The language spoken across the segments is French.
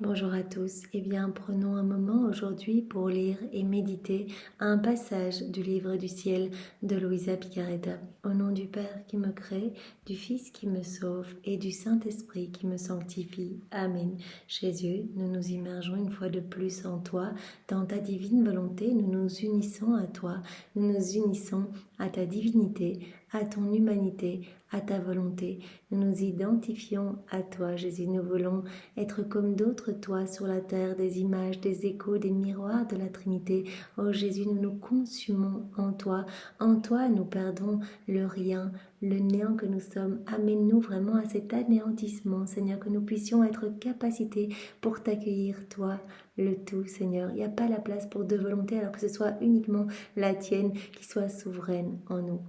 Bonjour à tous. Eh bien, prenons un moment aujourd'hui pour lire et méditer un passage du livre du ciel de Luisa Picaretta. Au nom du Père qui me crée, du Fils qui me sauve et du Saint-Esprit qui me sanctifie. Amen. Jésus, nous nous immergeons une fois de plus en toi. Dans ta divine volonté, nous nous unissons à toi. Nous nous unissons à ta divinité, à ton humanité, à ta volonté. Nous nous identifions à toi, Jésus. Nous voulons être comme d'autres toi sur la terre, des images, des échos, des miroirs de la Trinité. Oh Jésus, nous nous consumons en toi. En toi, nous perdons le rien, le néant que nous sommes. Amène-nous vraiment à cet anéantissement, Seigneur, que nous puissions être capacités pour t'accueillir, toi, le tout, Seigneur. Il n'y a pas la place pour deux volontés, alors que ce soit uniquement la tienne qui soit souveraine en nous.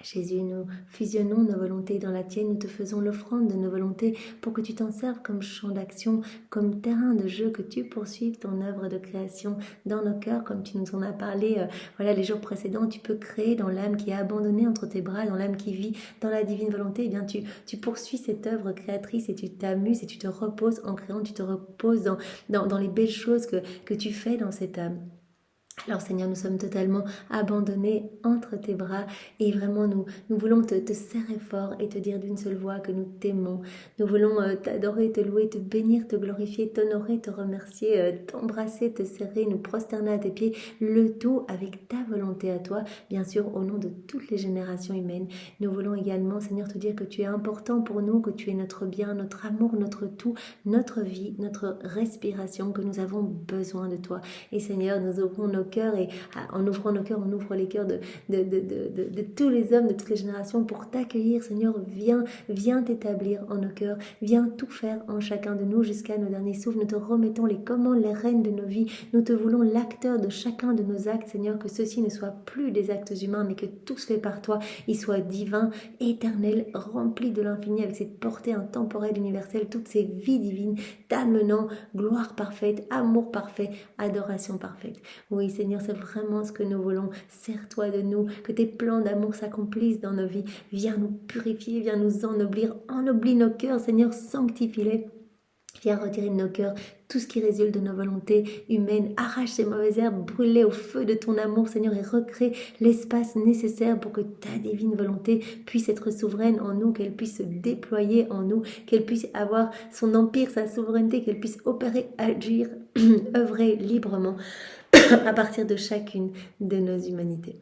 Jésus, nous fusionnons nos volontés dans la tienne, nous te faisons l'offrande de nos volontés pour que tu t'en serves comme champ d'action, comme terrain de jeu, que tu poursuives ton œuvre de création dans nos cœurs, comme tu nous en as parlé les jours précédents. Tu peux créer dans l'âme qui est abandonnée entre tes bras, dans l'âme qui vit dans la divine volonté. Eh bien, tu poursuis cette œuvre créatrice et tu t'amuses et tu te reposes en créant, tu te reposes dans les belles choses que tu fais dans cette âme. Alors Seigneur, nous sommes totalement abandonnés entre tes bras et vraiment nous voulons te serrer fort et te dire d'une seule voix que nous t'aimons. Nous voulons t'adorer, te louer, te bénir, te glorifier, t'honorer, te remercier, t'embrasser, te serrer, nous prosterner à tes pieds, le tout avec ta volonté à toi, bien sûr au nom de toutes les générations humaines. Nous voulons également, Seigneur, te dire que tu es important pour nous, que tu es notre bien, notre amour, notre tout, notre vie, notre respiration, que nous avons besoin de toi. Et Seigneur, nous ouvrons nos cœurs et en ouvrant nos cœurs, on ouvre les cœurs de tous les hommes, de toutes les générations pour t'accueillir. Seigneur, viens t'établir en nos cœurs, viens tout faire en chacun de nous jusqu'à nos derniers souffles. Nous te remettons les commandes, les rênes de nos vies. Nous te voulons l'acteur de chacun de nos actes, Seigneur, que ceux-ci ne soient plus des actes humains, mais que tout se fait par toi. Ils soient divins, éternels, remplis de l'infini avec cette portée intemporelle, universelle, toutes ces vies divines, t'amenant gloire parfaite, amour parfait, adoration parfaite. Oui, Seigneur, c'est vraiment ce que nous voulons. Sers-toi de nous, que tes plans d'amour s'accomplissent dans nos vies. Viens nous purifier, viens nous ennoblis nos cœurs, Seigneur, sanctifie-les. Viens retirer de nos cœurs tout ce qui résulte de nos volontés humaines. Arrache ces mauvaises herbes, brûle-les au feu de ton amour, Seigneur, et recrée l'espace nécessaire pour que ta divine volonté puisse être souveraine en nous, qu'elle puisse se déployer en nous, qu'elle puisse avoir son empire, sa souveraineté, qu'elle puisse opérer, agir, œuvrer librement à partir de chacune de nos humanités.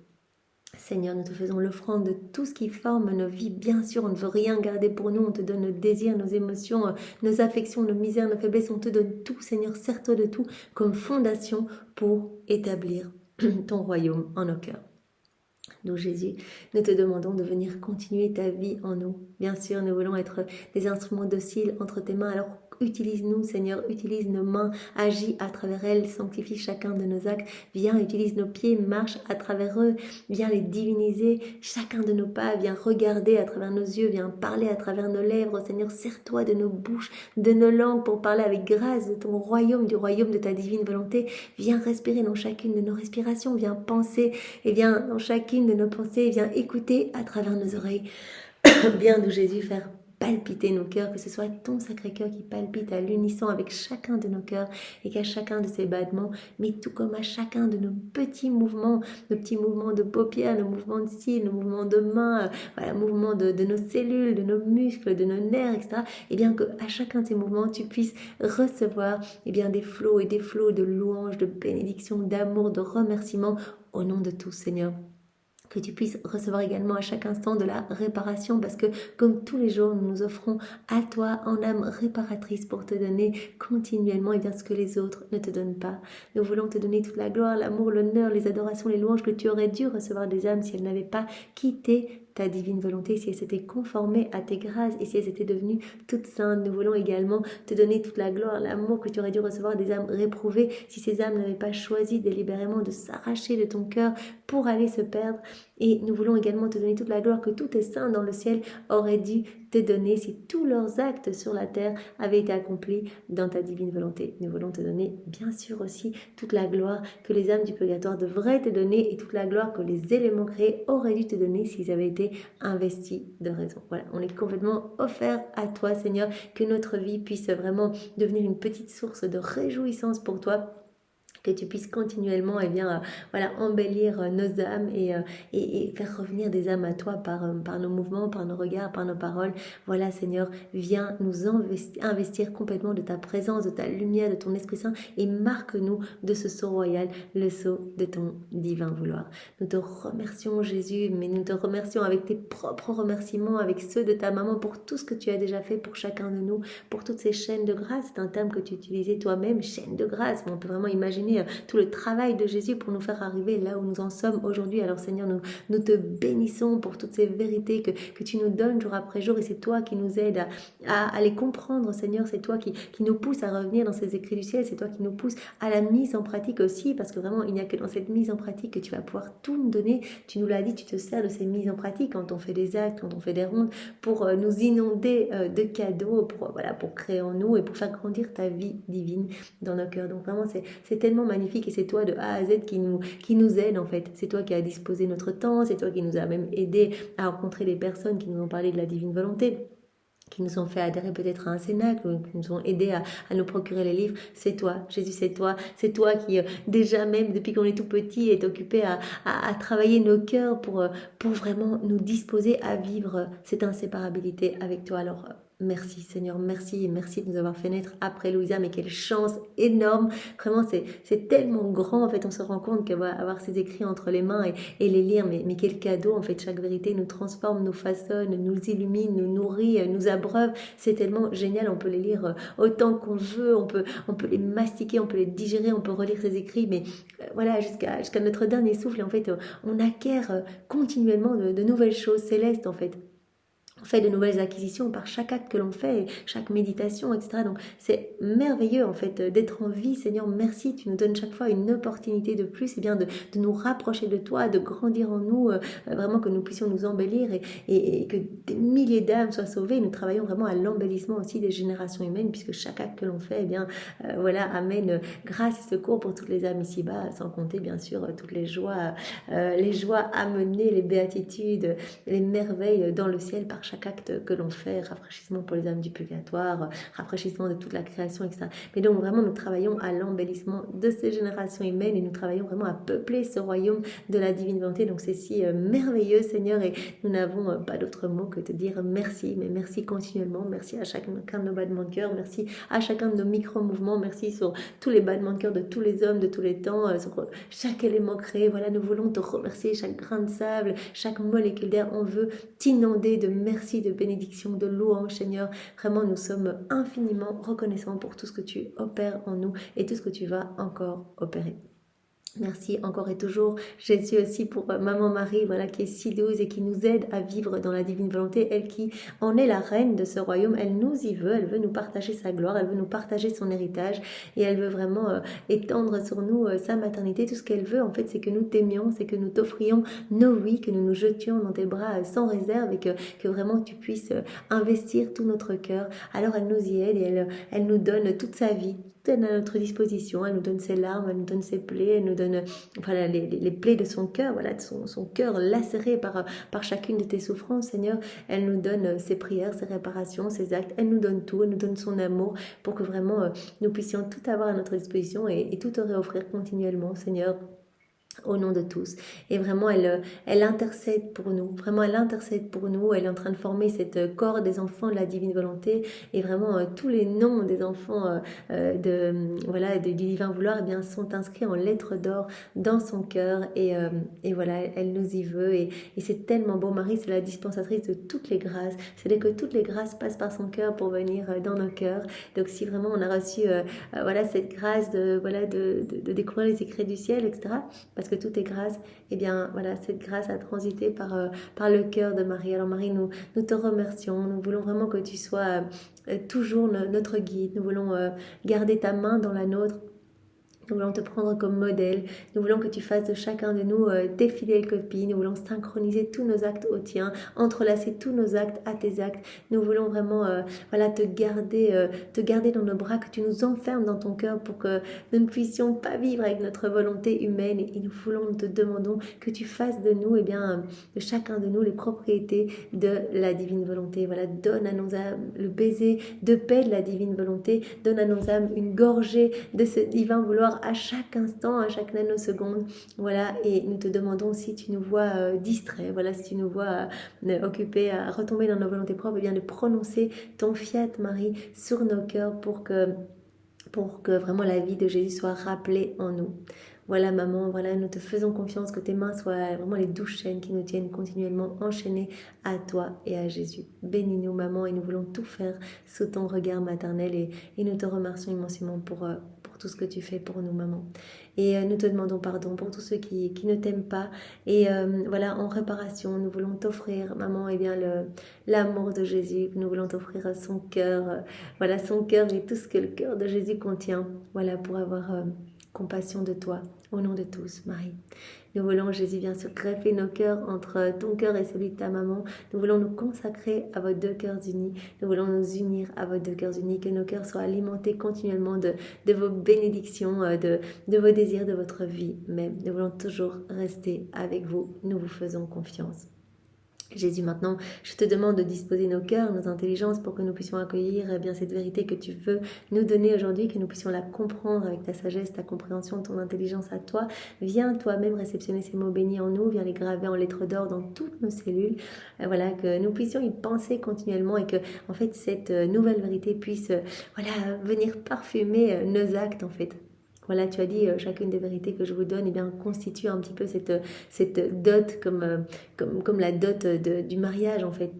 Seigneur, nous te faisons l'offrande de tout ce qui forme nos vies. Bien sûr, on ne veut rien garder pour nous. On te donne nos désirs, nos émotions, nos affections, nos misères, nos faiblesses. On te donne tout, Seigneur. Sers-toi de tout comme fondation pour établir ton royaume en nos cœurs. Nous, Jésus, nous te demandons de venir continuer ta vie en nous. Bien sûr, nous voulons être des instruments dociles entre tes mains. Alors, utilise-nous, Seigneur, utilise nos mains, agis à travers elles, sanctifie chacun de nos actes. Viens, utilise nos pieds, marche à travers eux, viens les diviniser. Chacun de nos pas, viens regarder à travers nos yeux, viens parler à travers nos lèvres. Seigneur, sers-toi de nos bouches, de nos langues pour parler avec grâce de ton royaume, du royaume de ta divine volonté. Viens respirer dans chacune de nos respirations, viens penser et viens dans chacune de nos pensées, viens écouter à travers nos oreilles. Viens, nous, Jésus, faire palpiter nos cœurs, que ce soit ton sacré cœur qui palpite à l'unisson avec chacun de nos cœurs et qu'à chacun de ces battements, mais tout comme à chacun de nos petits mouvements de paupières, nos mouvements de cils, nos mouvements de mains, mouvements de nos cellules, de nos muscles, de nos nerfs, etc. Et bien qu'à chacun de ces mouvements, tu puisses recevoir des flots et des flots de louanges, de bénédictions, d'amour, de remerciements au nom de tous, Seigneur. Que tu puisses recevoir également à chaque instant de la réparation, parce que comme tous les jours, nous nous offrons à toi en âme réparatrice pour te donner continuellement ce que les autres ne te donnent pas. Nous voulons te donner toute la gloire, l'amour, l'honneur, les adorations, les louanges que tu aurais dû recevoir des âmes si elles n'avaient pas quitté ta divine volonté, si elles s'étaient conformées à tes grâces et si elles étaient devenues toutes saintes. Nous voulons également te donner toute la gloire, l'amour que tu aurais dû recevoir des âmes réprouvées si ces âmes n'avaient pas choisi délibérément de s'arracher de ton cœur pour aller se perdre. Et nous voulons également te donner toute la gloire que tous tes saints dans le ciel auraient dû te donner si tous leurs actes sur la terre avaient été accomplis dans ta divine volonté. Nous voulons te donner bien sûr aussi toute la gloire que les âmes du purgatoire devraient te donner et toute la gloire que les éléments créés auraient dû te donner s'ils avaient été est investi de raison. Voilà, on est complètement offert à toi, Seigneur, que notre vie puisse vraiment devenir une petite source de réjouissance pour toi, que tu puisses continuellement voilà, embellir nos âmes et faire revenir des âmes à toi par nos mouvements, par nos regards, par nos paroles. Voilà, Seigneur, viens nous investir complètement de ta présence, de ta lumière, de ton Esprit Saint et marque-nous de ce sceau royal, le sceau de ton divin vouloir. Nous te remercions, Jésus, mais nous te remercions avec tes propres remerciements, avec ceux de ta maman pour tout ce que tu as déjà fait pour chacun de nous, pour toutes ces chaînes de grâce. C'est un terme que tu utilisais toi-même, chaîne de grâce, mais on peut vraiment imaginer tout le travail de Jésus pour nous faire arriver là où nous en sommes aujourd'hui. Alors Seigneur, nous te bénissons pour toutes ces vérités que tu nous donnes jour après jour, et c'est toi qui nous aides à les comprendre, Seigneur. C'est toi qui nous pousse à revenir dans ces écrits du ciel, c'est toi qui nous pousse à la mise en pratique aussi, parce que vraiment il n'y a que dans cette mise en pratique que tu vas pouvoir tout nous donner. Tu nous l'as dit, tu te sers de ces mises en pratique quand on fait des actes, quand on fait des rondes, pour nous inonder de cadeaux, pour créer en nous et pour faire grandir ta vie divine dans nos cœurs. Donc vraiment c'est tellement magnifique, et c'est toi de A à Z qui nous aide en fait. C'est toi qui as disposé notre temps, c'est toi qui nous as même aidé à rencontrer des personnes qui nous ont parlé de la divine volonté, qui nous ont fait adhérer peut-être à un cénacle, ou qui nous ont aidé à nous procurer les livres. C'est toi, Jésus, c'est toi qui déjà même depuis qu'on est tout petit est occupé à travailler nos cœurs pour vraiment nous disposer à vivre cette inséparabilité avec toi. Alors merci Seigneur, merci, et merci de nous avoir fait naître après Louisa, mais quelle chance énorme, vraiment c'est tellement grand en fait. On se rend compte qu'avoir ces écrits entre les mains et les lire, mais quel cadeau en fait. Chaque vérité nous transforme, nous façonne, nous illumine, nous nourrit, nous abreuve. C'est tellement génial, on peut les lire autant qu'on veut, on peut les mastiquer, on peut les digérer, on peut relire ces écrits, mais voilà, jusqu'à notre dernier souffle. Et en fait on acquiert continuellement de nouvelles choses célestes en fait. On fait de nouvelles acquisitions par chaque acte que l'on fait, chaque méditation, etc. Donc c'est merveilleux en fait d'être en vie. Seigneur, merci, tu nous donnes chaque fois une opportunité de plus, et bien de nous rapprocher de toi, de grandir en nous, vraiment que nous puissions nous embellir et que des milliers d'âmes soient sauvées. Nous travaillons vraiment à l'embellissement aussi des générations humaines, puisque chaque acte que l'on fait, voilà, amène grâce et secours pour toutes les âmes ici-bas, sans compter bien sûr toutes les joies amenées, les béatitudes, les merveilles dans le ciel par chaque acte que l'on fait, rafraîchissement pour les âmes du purgatoire, rafraîchissement de toute la création, etc. Mais donc vraiment nous travaillons à l'embellissement de ces générations humaines, et nous travaillons vraiment à peupler ce royaume de la divine volonté. Donc c'est si merveilleux, Seigneur, et nous n'avons pas d'autre mot que te dire merci, mais merci continuellement. Merci à chacun de nos battements de cœur, merci à chacun de nos micro-mouvements, merci sur tous les battements de cœur de tous les hommes, de tous les temps, sur chaque élément créé. Voilà, nous voulons te remercier, chaque grain de sable, chaque molécule d'air. On veut t'inonder de merci, de bénédiction, de louange, Seigneur. Vraiment, nous sommes infiniment reconnaissants pour tout ce que tu opères en nous et tout ce que tu vas encore opérer. Merci encore et toujours, Jésus, aussi pour Maman Marie, voilà, qui est si douce et qui nous aide à vivre dans la divine volonté. Elle qui en est la reine de ce royaume, elle nous y veut, elle veut nous partager sa gloire, elle veut nous partager son héritage, et elle veut vraiment étendre sur nous sa maternité. Tout ce qu'elle veut, en fait, c'est que nous t'aimions, c'est que nous t'offrions nos oui, que nous nous jetions dans tes bras sans réserve, et que vraiment tu puisses investir tout notre cœur. Alors elle nous y aide, et elle nous donne toute sa vie à notre disposition. Elle nous donne ses larmes, elle nous donne ses plaies, elle nous donne voilà, les plaies de son cœur, voilà, de son cœur lacéré par chacune de tes souffrances, Seigneur. Elle nous donne ses prières, ses réparations, ses actes. Elle nous donne tout, elle nous donne son amour pour que vraiment nous puissions tout avoir à notre disposition et tout te réoffrir continuellement, Seigneur, au nom de tous. Et vraiment elle intercède pour nous, vraiment elle intercède pour nous. Elle est en train de former cette corps des enfants de la divine volonté, et vraiment tous les noms des enfants du divin vouloir, bien sont inscrits en lettres d'or dans son cœur, et voilà, elle nous y veut, et c'est tellement beau. Marie, c'est la dispensatrice de toutes les grâces, c'est-à-dire que toutes les grâces passent par son cœur pour venir dans nos cœurs. Donc si vraiment on a reçu voilà, cette grâce de découvrir les secrets du ciel, etc., parce que tout est grâce, et bien voilà, cette grâce a transité par le cœur de Marie. Alors Marie, nous te remercions, nous voulons vraiment que tu sois toujours notre guide, nous voulons garder ta main dans la nôtre. Nous voulons te prendre comme modèle. Nous voulons que tu fasses de chacun de nous des fidèles copies. Nous voulons synchroniser tous nos actes aux tiens, entrelacer tous nos actes à tes actes. Nous voulons vraiment voilà, te garder dans nos bras, que tu nous enfermes dans ton cœur pour que nous ne puissions pas vivre avec notre volonté humaine. Et nous te demandons que tu fasses de nous, de chacun de nous, les propriétés de la divine volonté. Voilà, donne à nos âmes le baiser de paix de la divine volonté. Donne à nos âmes une gorgée de ce divin vouloir à chaque instant, à chaque nanoseconde. Voilà, et nous te demandons si tu nous vois distraits, voilà, si tu nous vois occupés à retomber dans nos volontés propres, eh bien de prononcer ton fiat Marie sur nos cœurs pour que vraiment la vie de Jésus soit rappelée en nous. Voilà maman, voilà, nous te faisons confiance, que tes mains soient vraiment les 12 chaînes qui nous tiennent continuellement enchaînées à toi et à Jésus. Bénis-nous maman, et nous voulons tout faire sous ton regard maternel, et nous te remercions immensément pour tout ce que tu fais pour nous maman. Et nous te demandons pardon pour tous ceux qui ne t'aiment pas, et voilà, en réparation, nous voulons t'offrir maman, eh bien l'amour de Jésus, nous voulons t'offrir son cœur, voilà, son cœur et tout ce que le cœur de Jésus contient, voilà, pour avoir compassion de toi, au nom de tous, Marie. Nous voulons, Jésus, bien sûr, greffer nos cœurs entre ton cœur et celui de ta maman. Nous voulons nous consacrer à vos deux cœurs unis. Nous voulons nous unir à vos deux cœurs unis, que nos cœurs soient alimentés continuellement de vos bénédictions, de vos désirs, de votre vie même. Nous voulons toujours rester avec vous. Nous vous faisons confiance. Jésus, maintenant, je te demande de disposer nos cœurs, nos intelligences pour que nous puissions accueillir bien cette vérité que tu veux nous donner aujourd'hui, que nous puissions la comprendre avec ta sagesse, ta compréhension, ton intelligence à toi. Viens toi-même réceptionner ces mots bénis en nous, viens les graver en lettres d'or dans toutes nos cellules. Voilà, que nous puissions y penser continuellement, et que en fait cette nouvelle vérité puisse voilà, venir parfumer nos actes en fait. Voilà, tu as dit, chacune des vérités que je vous donne, eh bien, constitue un petit peu cette dot comme la dot du mariage, en fait.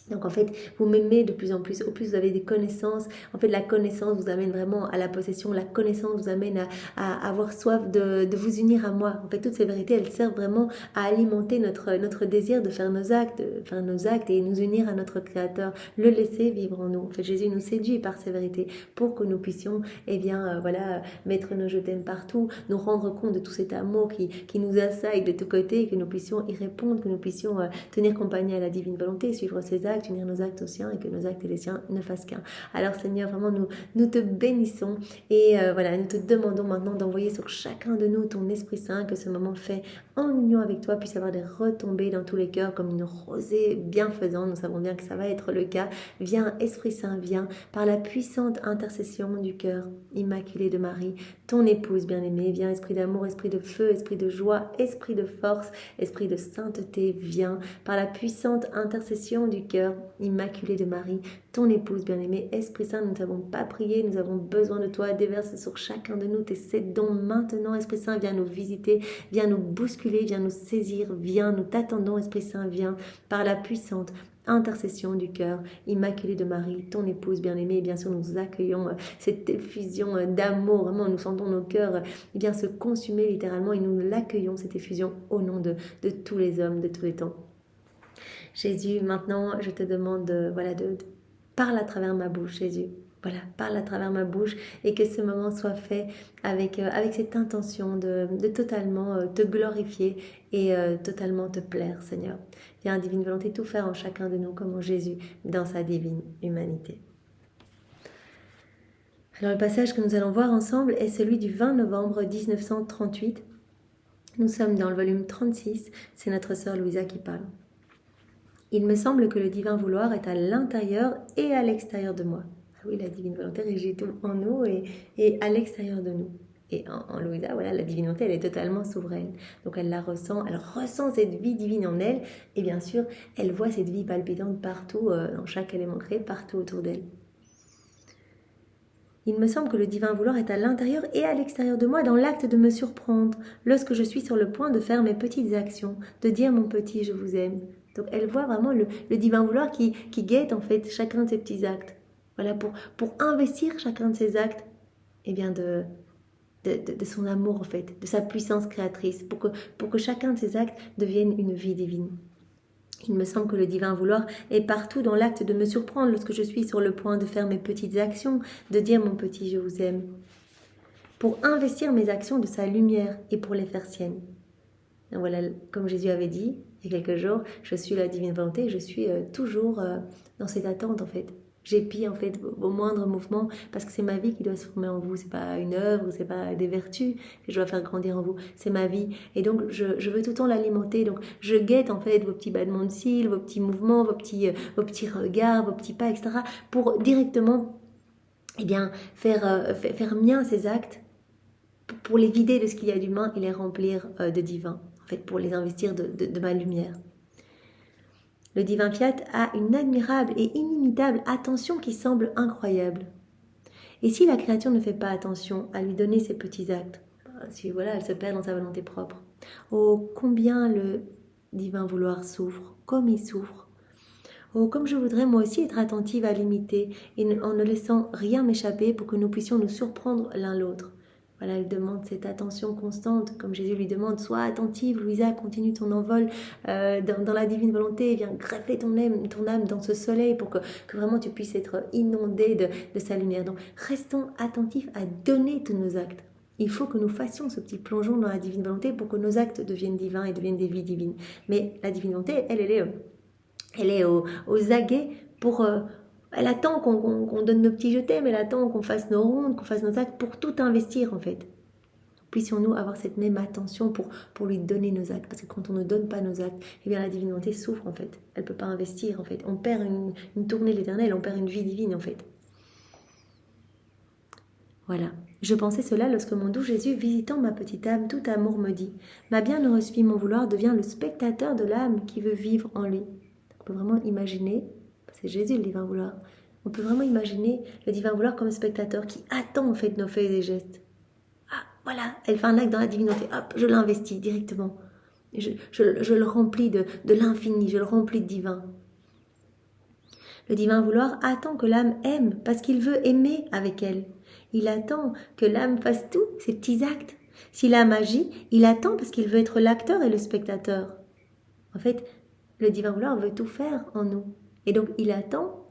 Donc en fait, vous m'aimez de plus en plus, au plus vous avez des connaissances. En fait, la connaissance vous amène vraiment à la possession, la connaissance vous amène à avoir soif de vous unir à moi. En fait, toutes ces vérités, elles servent vraiment à alimenter notre désir de faire nos actes et nous unir à notre Créateur, le laisser vivre en nous. En fait, Jésus nous séduit par ces vérités pour que nous puissions, voilà, mettre nos je t'aime partout, nous rendre compte de tout cet amour qui nous assaille de tous côtés, et que nous puissions y répondre, que nous puissions tenir compagnie à la divine volonté, suivre ses actes, unir nos actes aux siens, et que nos actes et les siens ne fassent qu'un. Alors Seigneur, vraiment nous te bénissons, et voilà, nous te demandons maintenant d'envoyer sur chacun de nous ton Esprit Saint, que ce moment fait en union avec toi puisse avoir des retombées dans tous les cœurs comme une rosée bienfaisante. Nous savons bien que ça va être le cas. Viens Esprit Saint, viens par la puissante intercession du cœur immaculé de Marie, ton épouse bien-aimée. Viens Esprit d'amour, Esprit de feu, Esprit de joie, Esprit de force, Esprit de sainteté. Viens par la puissante intercession du cœur immaculé de Marie, ton épouse bien-aimée. Esprit Saint, nous ne savons pas prier, nous avons besoin de toi. Déverse sur chacun de nous tes 7 dons maintenant. Esprit Saint, viens nous visiter, viens nous bousculer, viens nous saisir, viens, nous t'attendons. Esprit Saint, viens par la puissante intercession du cœur immaculé de Marie, ton épouse bien-aimée. Et bien sûr, nous accueillons cette effusion d'amour. Vraiment, nous sentons nos cœurs bien se consumer littéralement, et nous l'accueillons, cette effusion, au nom de tous les hommes de tous les temps. Jésus, maintenant, je te demande de parle à travers ma bouche, Jésus. Voilà, parle à travers ma bouche, et que ce moment soit fait avec cette intention de totalement te glorifier et totalement te plaire, Seigneur. Viens, divine volonté, tout faire en chacun de nous comme en Jésus dans sa divine humanité. Alors le passage que nous allons voir ensemble est celui du 20 novembre 1938. Nous sommes dans le volume 36, c'est notre sœur Louisa qui parle. Il me semble que le divin vouloir est à l'intérieur et à l'extérieur de moi. Ah oui, la divine volonté régit tout en nous et à l'extérieur de nous. Et en Louisa, voilà, la divine volonté, elle est totalement souveraine. Donc elle ressent cette vie divine en elle. Et bien sûr, elle voit cette vie palpitante partout, dans chaque élément créé, partout autour d'elle. Il me semble que le divin vouloir est à l'intérieur et à l'extérieur de moi, dans l'acte de me surprendre, lorsque je suis sur le point de faire mes petites actions, de dire mon petit je vous aime. Donc elle voit vraiment le divin vouloir qui guette en fait chacun de ses petits actes. Voilà, pour investir chacun de ses actes, eh bien de son amour en fait, de sa puissance créatrice, pour que chacun de ses actes devienne une vie divine. Il me semble que le divin vouloir est partout dans l'acte de me surprendre lorsque je suis sur le point de faire mes petites actions, de dire mon petit je vous aime. pour investir mes actions de sa lumière et pour les faire siennes. Donc voilà, comme Jésus avait dit il y a quelques jours, je suis la divine volonté, je suis toujours dans cette attente en fait. J'épie en fait au moindre mouvement parce que c'est ma vie qui doit se former en vous. C'est pas une œuvre, c'est pas des vertus que je dois faire grandir en vous. C'est ma vie et donc je veux tout le temps l'alimenter. Donc je guette en fait vos petits battements de cils, vos petits mouvements, vos petits regards, vos petits pas, etc. pour directement faire mien ces actes pour les vider de ce qu'il y a d'humain et les remplir de divin. En fait, pour les investir de ma lumière. Le divin fiat a une admirable et inimitable attention qui semble incroyable. Et si la créature ne fait pas attention à lui donner ses petits actes, si voilà, elle se perd dans sa volonté propre, oh combien le divin vouloir souffre, comme il souffre. Oh comme je voudrais moi aussi être attentive à l'imiter et en ne laissant rien m'échapper pour que nous puissions nous surprendre l'un l'autre. Voilà, elle demande cette attention constante, comme Jésus lui demande, sois attentive, Louisa, continue ton envol dans la divine volonté, viens greffer ton âme dans ce soleil pour que vraiment tu puisses être inondée de sa lumière. Donc, restons attentifs à donner tous nos actes. Il faut que nous fassions ce petit plongeon dans la divine volonté pour que nos actes deviennent divins et deviennent des vies divines. Mais la divine volonté, elle est aux aguets pour... elle attend qu'on donne nos petits je t'aime, elle attend qu'on fasse nos rondes, qu'on fasse nos actes pour tout investir en fait. Puissions-nous avoir cette même attention pour lui donner nos actes. Parce que quand on ne donne pas nos actes, eh bien la divine volonté souffre en fait. Elle ne peut pas investir en fait. On perd une tournée de l'éternel, on perd une vie divine en fait. Voilà. Je pensais cela lorsque mon doux Jésus, visitant ma petite âme, tout amour me dit, ma bienheureuse fille, mon vouloir devient le spectateur de l'âme qui veut vivre en lui. On peut vraiment imaginer, c'est Jésus le divin vouloir, on peut vraiment imaginer le divin vouloir comme spectateur qui attend en fait nos faits et gestes. Ah, voilà, elle fait un acte dans la divinité, hop, je l'investis directement. Je le remplis de l'infini, je le remplis de divin. Le divin vouloir attend que l'âme aime parce qu'il veut aimer avec elle. Il attend que l'âme fasse tous ses petits actes. Si l'âme agit, il attend parce qu'il veut être l'acteur et le spectateur. En fait, le divin vouloir veut tout faire en nous. Et donc, il attend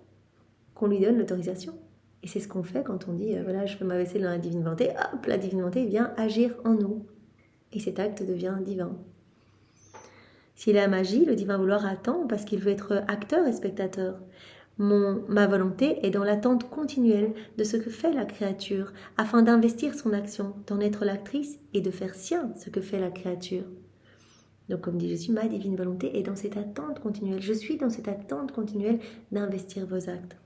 qu'on lui donne l'autorisation. Et c'est ce qu'on fait quand on dit, voilà, je fais ma vaisselle dans la divine volonté. Hop, la divine volonté vient agir en nous. Et cet acte devient divin. Si l'âme agit, le divin vouloir attend parce qu'il veut être acteur et spectateur. Ma volonté est dans l'attente continuelle de ce que fait la créature, afin d'investir son action, d'en être l'actrice et de faire sien ce que fait la créature. Donc comme dit Jésus, ma divine volonté est dans cette attente continuelle. Je suis dans cette attente continuelle d'investir vos actes.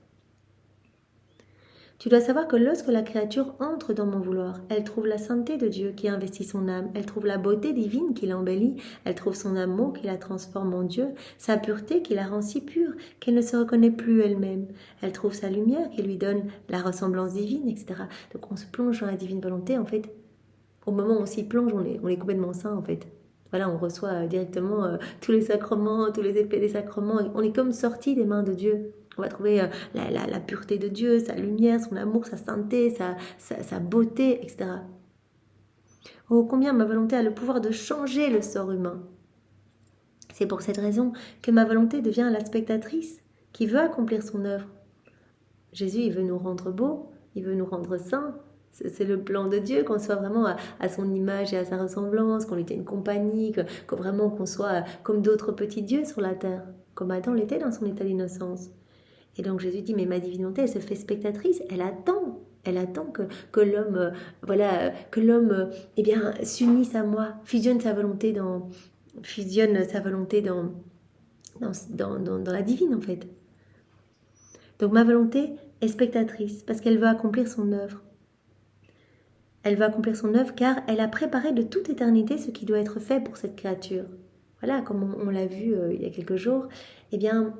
Tu dois savoir que lorsque la créature entre dans mon vouloir, elle trouve la sainteté de Dieu qui investit son âme, elle trouve la beauté divine qui l'embellit, elle trouve son amour qui la transforme en Dieu, sa pureté qui la rend si pure qu'elle ne se reconnaît plus elle-même, elle trouve sa lumière qui lui donne la ressemblance divine, etc. Donc on se plonge dans la divine volonté, en fait, au moment où on s'y plonge, on est complètement saint, en fait. Voilà, on reçoit directement tous les sacrements, tous les effets des sacrements, on est comme sorti des mains de Dieu. On va trouver la pureté de Dieu, sa lumière, son amour, sa sainteté, sa beauté, etc. Oh, combien ma volonté a le pouvoir de changer le sort humain. C'est pour cette raison que ma volonté devient la spectatrice qui veut accomplir son œuvre. Jésus, il veut nous rendre beaux, il veut nous rendre saints. C'est le plan de Dieu, qu'on soit vraiment à son image et à sa ressemblance, qu'on lui tienne compagnie, que vraiment qu'on soit comme d'autres petits dieux sur la terre, comme Adam l'était dans son état d'innocence. Et donc Jésus dit, mais ma divine volonté, elle se fait spectatrice, elle attend que l'homme, eh bien, s'unisse à moi, fusionne sa volonté dans la divine en fait. Donc ma volonté est spectatrice parce qu'elle veut accomplir son œuvre. Elle veut accomplir son œuvre car elle a préparé de toute éternité ce qui doit être fait pour cette créature. Voilà, comme on l'a vu il y a quelques jours, eh bien,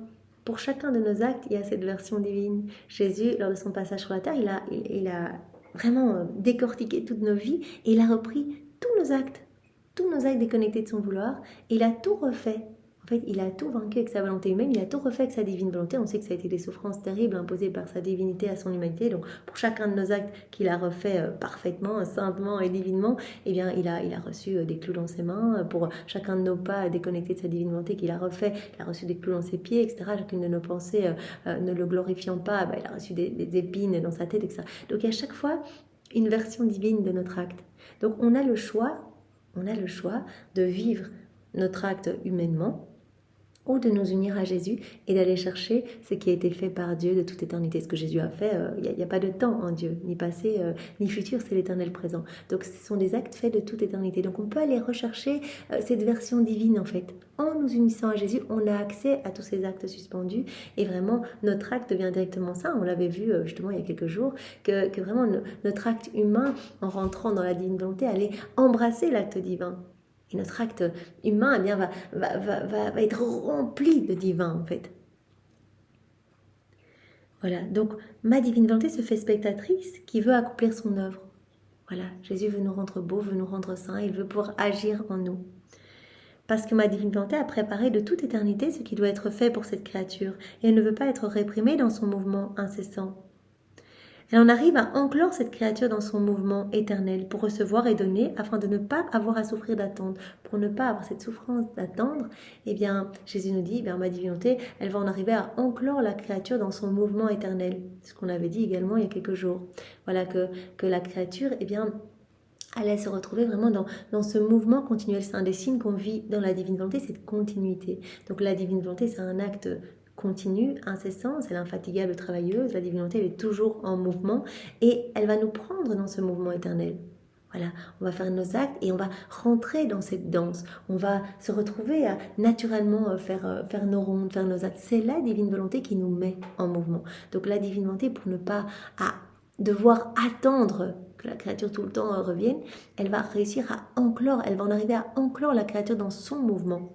pour chacun de nos actes, il y a cette version divine. Jésus, lors de son passage sur la terre, il a vraiment décortiqué toutes nos vies et il a repris tous nos actes déconnectés de son vouloir, et il a tout refait. En fait, il a tout vaincu avec sa volonté humaine, il a tout refait avec sa divine volonté. On sait que ça a été des souffrances terribles imposées par sa divinité à son humanité. Donc, pour chacun de nos actes qu'il a refait parfaitement, saintement et divinement, eh bien, il a reçu des clous dans ses mains. Pour chacun de nos pas déconnectés de sa divine volonté qu'il a refait, il a reçu des clous dans ses pieds, etc. Chacune de nos pensées ne le glorifiant pas, il a reçu des épines dans sa tête, etc. Donc, à chaque fois, une version divine de notre acte. Donc on a le choix de vivre notre acte humainement ou de nous unir à Jésus et d'aller chercher ce qui a été fait par Dieu de toute éternité. Ce que Jésus a fait, il n'y a pas de temps en Dieu, ni passé, ni futur, c'est l'éternel présent. Donc ce sont des actes faits de toute éternité. Donc on peut aller rechercher cette version divine en fait. En nous unissant à Jésus, on a accès à tous ces actes suspendus et vraiment notre acte devient directement ça. On l'avait vu justement il y a quelques jours, que vraiment notre acte humain, en rentrant dans la divine volonté, allait embrasser l'acte divin. Et notre acte humain eh bien, va être rempli de divin en fait. Voilà, donc ma divine volonté se fait spectatrice qui veut accomplir son œuvre. Voilà, Jésus veut nous rendre beaux, veut nous rendre saints, il veut pouvoir agir en nous. Parce que ma divine volonté a préparé de toute éternité ce qui doit être fait pour cette créature et elle ne veut pas être réprimée dans son mouvement incessant. Elle en arrive à enclore cette créature dans son mouvement éternel pour recevoir et donner afin de ne pas avoir à souffrir d'attendre. Pour ne pas avoir cette souffrance d'attendre, eh bien, Jésus nous dit, ma divinité, elle va en arriver à enclore la créature dans son mouvement éternel. Ce qu'on avait dit également il y a quelques jours. Voilà que la créature, eh bien, allait se retrouver vraiment dans ce mouvement continuel. C'est un des signes qu'on vit dans la divine volonté, cette continuité. Donc la divine volonté, c'est un acte continue, incessant, c'est l'infatigable travailleuse, la divine volonté elle est toujours en mouvement et elle va nous prendre dans ce mouvement éternel. Voilà, on va faire nos actes et on va rentrer dans cette danse. On va se retrouver à naturellement faire nos rondes, faire nos actes. C'est la divine volonté qui nous met en mouvement. Donc la divine volonté, pour ne pas devoir attendre que la créature tout le temps revienne, elle va réussir à enclore, elle va en arriver à enclore la créature dans son mouvement.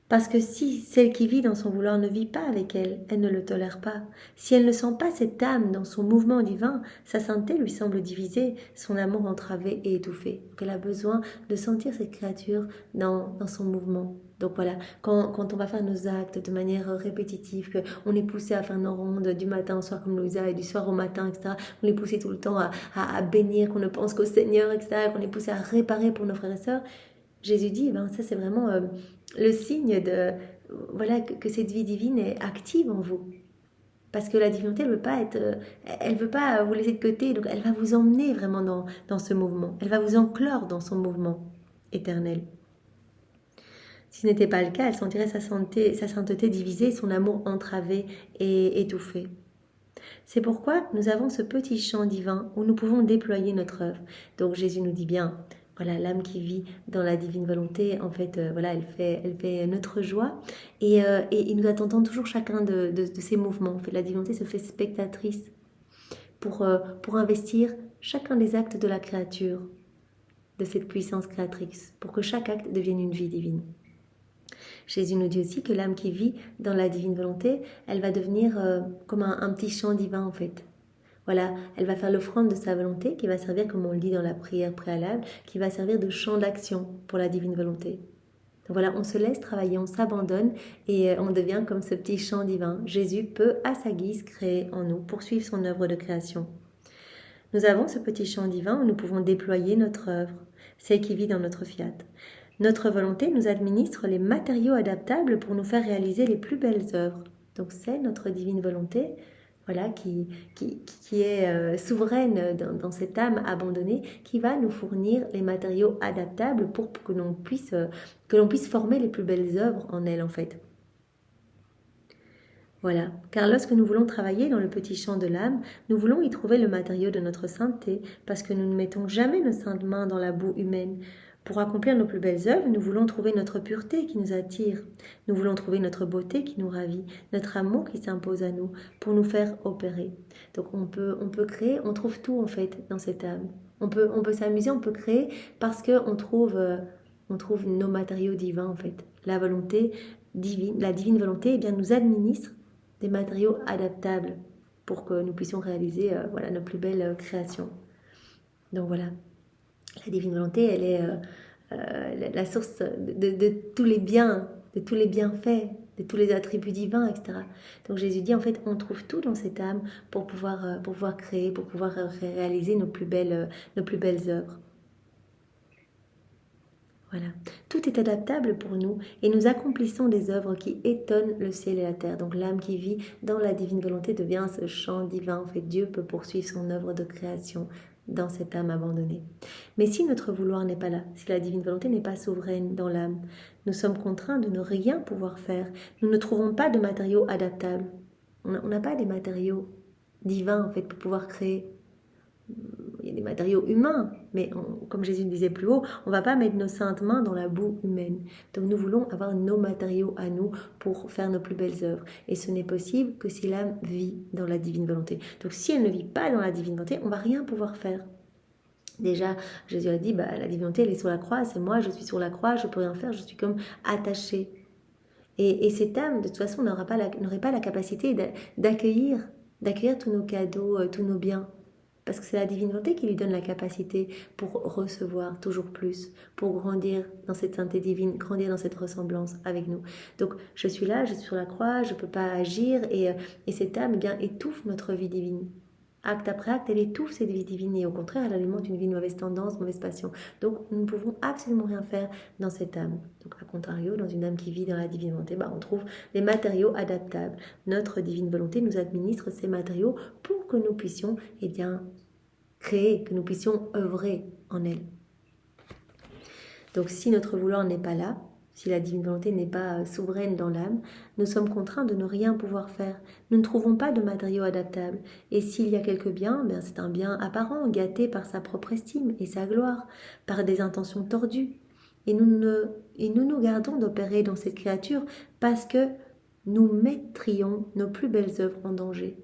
Parce que si celle qui vit dans son vouloir ne vit pas avec elle, elle ne le tolère pas. Si elle ne sent pas cette âme dans son mouvement divin, sa sainteté lui semble divisée, son amour entravé et étouffé. Donc elle a besoin de sentir cette créature dans son mouvement. Donc voilà, quand on va faire nos actes de manière répétitive, qu'on est poussé à faire nos rondes du matin au soir comme Louisa et du soir au matin, etc., on est poussé tout le temps à bénir, qu'on ne pense qu'au Seigneur, etc., qu'on est poussé à réparer pour nos frères et sœurs, Jésus dit, ça c'est vraiment le signe de que cette vie divine est active en vous. Parce que la divinité, elle veut pas vous laisser de côté, donc elle va vous emmener vraiment dans ce mouvement. Elle va vous enclore dans son mouvement éternel. Si ce n'était pas le cas, elle sentirait sa sainteté divisée, son amour entravé et étouffé. C'est pourquoi nous avons ce petit champ divin où nous pouvons déployer notre œuvre. Donc Jésus nous dit bien, voilà, l'âme qui vit dans la divine volonté, en fait, elle fait notre joie et il nous attend toujours chacun de ces mouvements. En fait, la divinité se fait spectatrice pour investir chacun des actes de la créature, de cette puissance créatrice, pour que chaque acte devienne une vie divine. Jésus nous dit aussi que l'âme qui vit dans la divine volonté, elle va devenir comme un petit champ divin en fait. Voilà, elle va faire l'offrande de sa volonté qui va servir, comme on le dit dans la prière préalable, qui va servir de champ d'action pour la divine volonté. Donc voilà, on se laisse travailler, on s'abandonne et on devient comme ce petit champ divin. Jésus peut, à sa guise, créer en nous, poursuivre son œuvre de création. Nous avons ce petit champ divin où nous pouvons déployer notre œuvre, celle qui vit dans notre fiat. Notre volonté nous administre les matériaux adaptables pour nous faire réaliser les plus belles œuvres. Donc c'est notre divine volonté, voilà, qui est souveraine dans cette âme abandonnée, qui va nous fournir les matériaux adaptables pour que l'on puisse former les plus belles œuvres en elle en fait. Voilà, car lorsque nous voulons travailler dans le petit champ de l'âme, nous voulons y trouver le matériau de notre sainteté, parce que nous ne mettons jamais nos saintes mains dans la boue humaine. Pour accomplir nos plus belles œuvres, nous voulons trouver notre pureté qui nous attire. Nous voulons trouver notre beauté qui nous ravit, notre amour qui s'impose à nous, pour nous faire opérer. Donc on peut créer, on trouve tout en fait dans cette âme. On peut s'amuser, on peut créer parce qu'on trouve nos matériaux divins en fait. La volonté divine, la divine volonté, eh bien, nous administre des matériaux adaptables pour que nous puissions réaliser nos plus belles créations. Donc voilà. La divine volonté, elle est la source de tous les biens, de tous les bienfaits, de tous les attributs divins, etc. Donc Jésus dit, en fait, on trouve tout dans cette âme pour pouvoir créer, pour pouvoir réaliser nos plus belles œuvres. Voilà. Tout est adaptable pour nous et nous accomplissons des œuvres qui étonnent le ciel et la terre. Donc l'âme qui vit dans la divine volonté devient ce chant divin. En fait, Dieu peut poursuivre son œuvre de création dans cette âme abandonnée. Mais si notre vouloir n'est pas là, si la divine volonté n'est pas souveraine dans l'âme, nous sommes contraints de ne rien pouvoir faire. Nous ne trouvons pas de matériaux adaptables. On n'a pas des matériaux divins en fait pour pouvoir créer. Il y a des matériaux humains, mais comme Jésus le disait plus haut, on ne va pas mettre nos saintes mains dans la boue humaine. Donc nous voulons avoir nos matériaux à nous pour faire nos plus belles œuvres. Et ce n'est possible que si l'âme vit dans la divine volonté. Donc si elle ne vit pas dans la divine volonté, on ne va rien pouvoir faire. Déjà, Jésus a dit, la divinité, elle est sur la croix, c'est moi, je suis sur la croix, je ne peux rien faire, je suis comme attachée. Et cette âme, de toute façon, n'aurait pas la capacité d'accueillir tous nos cadeaux, tous nos biens. Parce que c'est la divine volonté qui lui donne la capacité pour recevoir toujours plus, pour grandir dans cette sainteté divine, grandir dans cette ressemblance avec nous. Donc je suis là, je suis sur la croix, je ne peux pas agir et cette âme bien étouffe notre vie divine. Acte après acte, elle étouffe cette vie divine et au contraire, elle alimente une vie de mauvaise tendance, mauvaise passion. Donc nous ne pouvons absolument rien faire dans cette âme. Donc à contrario, dans une âme qui vit dans la divine volonté, on trouve les matériaux adaptables. Notre divine volonté nous administre ces matériaux pour que nous puissions créer, que nous puissions œuvrer en elle. Donc si notre vouloir n'est pas là, si la divine volonté n'est pas souveraine dans l'âme, nous sommes contraints de ne rien pouvoir faire. Nous ne trouvons pas de matériaux adaptables. Et s'il y a quelques biens, c'est un bien apparent, gâté par sa propre estime et sa gloire, par des intentions tordues. Et nous nous gardons d'opérer dans cette créature parce que nous mettrions nos plus belles œuvres en danger.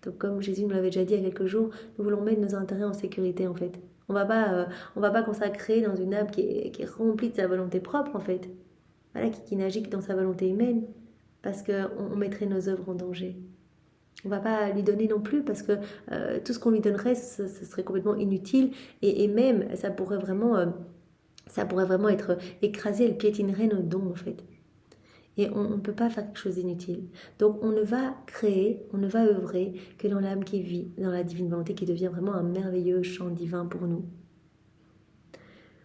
Donc comme Jésus nous l'avait déjà dit il y a quelques jours, nous voulons mettre nos intérêts en sécurité en fait. On va pas consacrer dans une âme qui est remplie de sa volonté propre en fait. Voilà, qui n'agit que dans sa volonté humaine, parce qu'on mettrait nos œuvres en danger. On ne va pas lui donner non plus, parce que tout ce qu'on lui donnerait, ce serait complètement inutile, et même, ça pourrait vraiment être écrasé, elle piétinerait nos dons, en fait. Et on ne peut pas faire quelque chose d'inutile. Donc on ne va créer, on ne va œuvrer que dans l'âme qui vit, dans la divine volonté, qui devient vraiment un merveilleux chant divin pour nous.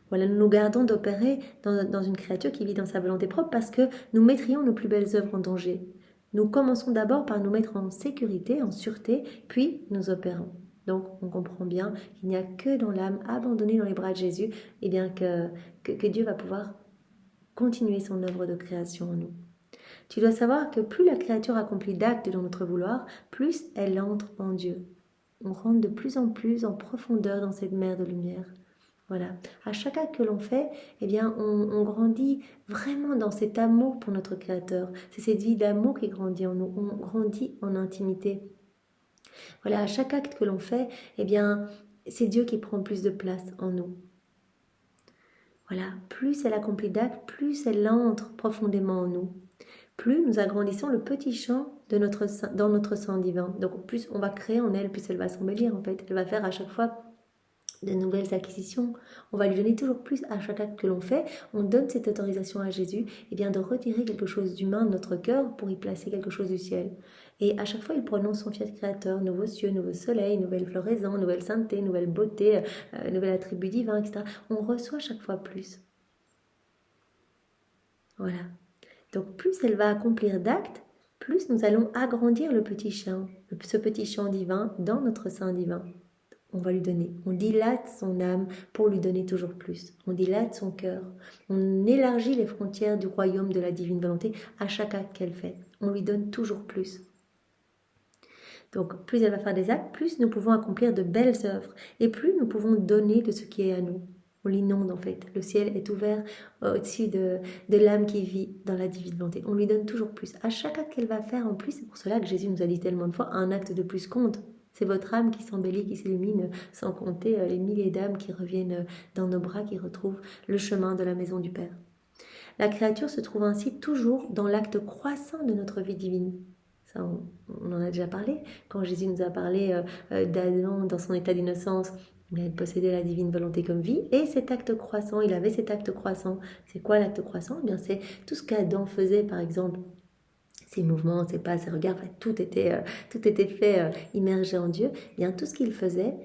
Voilà, nous nous gardons d'opérer dans une créature qui vit dans sa volonté propre parce que nous mettrions nos plus belles œuvres en danger. Nous commençons d'abord par nous mettre en sécurité, en sûreté, puis nous opérons. Donc on comprend bien qu'il n'y a que dans l'âme abandonnée dans les bras de Jésus que Dieu va pouvoir continuer son œuvre de création en nous. Tu dois savoir que plus la créature accomplit d'actes dans notre vouloir, plus elle entre en Dieu. On rentre de plus en plus en profondeur dans cette mer de lumière. Voilà. À chaque acte que l'on fait, on grandit vraiment dans cet amour pour notre Créateur. C'est cette vie d'amour qui grandit en nous. On grandit en intimité. Voilà. À chaque acte que l'on fait, c'est Dieu qui prend plus de place en nous. Voilà. Plus elle accomplit d'actes, plus elle entre profondément en nous. Plus nous agrandissons le petit champ dans notre sang divin. Donc plus on va créer en elle, plus elle va s'embellir en fait. Elle va faire à chaque fois de nouvelles acquisitions. On va lui donner toujours plus à chaque acte que l'on fait. On donne cette autorisation à Jésus de retirer quelque chose d'humain de notre cœur pour y placer quelque chose du ciel. Et à chaque fois, il prononce son fiat créateur, nouveaux cieux, nouveau soleil, nouvelle floraison, nouvelle sainteté, nouvelle beauté, nouvel attribut divin, etc. On reçoit chaque fois plus. Voilà. Donc plus elle va accomplir d'actes, plus nous allons agrandir ce petit champ divin dans notre sein divin. On va lui donner, on dilate son âme pour lui donner toujours plus. On dilate son cœur, on élargit les frontières du royaume de la divine volonté à chaque acte qu'elle fait. On lui donne toujours plus. Donc plus elle va faire des actes, plus nous pouvons accomplir de belles œuvres et plus nous pouvons donner de ce qui est à nous. On l'inonde en fait. Le ciel est ouvert au-dessus de l'âme qui vit dans la divine volonté. On lui donne toujours plus. À chaque acte qu'elle va faire en plus, c'est pour cela que Jésus nous a dit tellement de fois, un acte de plus compte. C'est votre âme qui s'embellit, qui s'illumine, sans compter les milliers d'âmes qui reviennent dans nos bras, qui retrouvent le chemin de la maison du Père. La créature se trouve ainsi toujours dans l'acte croissant de notre vie divine. Ça, on en a déjà parlé. Quand Jésus nous a parlé d'Adam dans son état d'innocence, il possédait la divine volonté comme vie. Et cet acte croissant, il avait cet acte croissant. C'est quoi l'acte croissant ? C'est tout ce qu'Adam faisait, par exemple. Ses mouvements, ses pas, ses regards, tout était fait immergé en Dieu. Tout ce qu'il faisait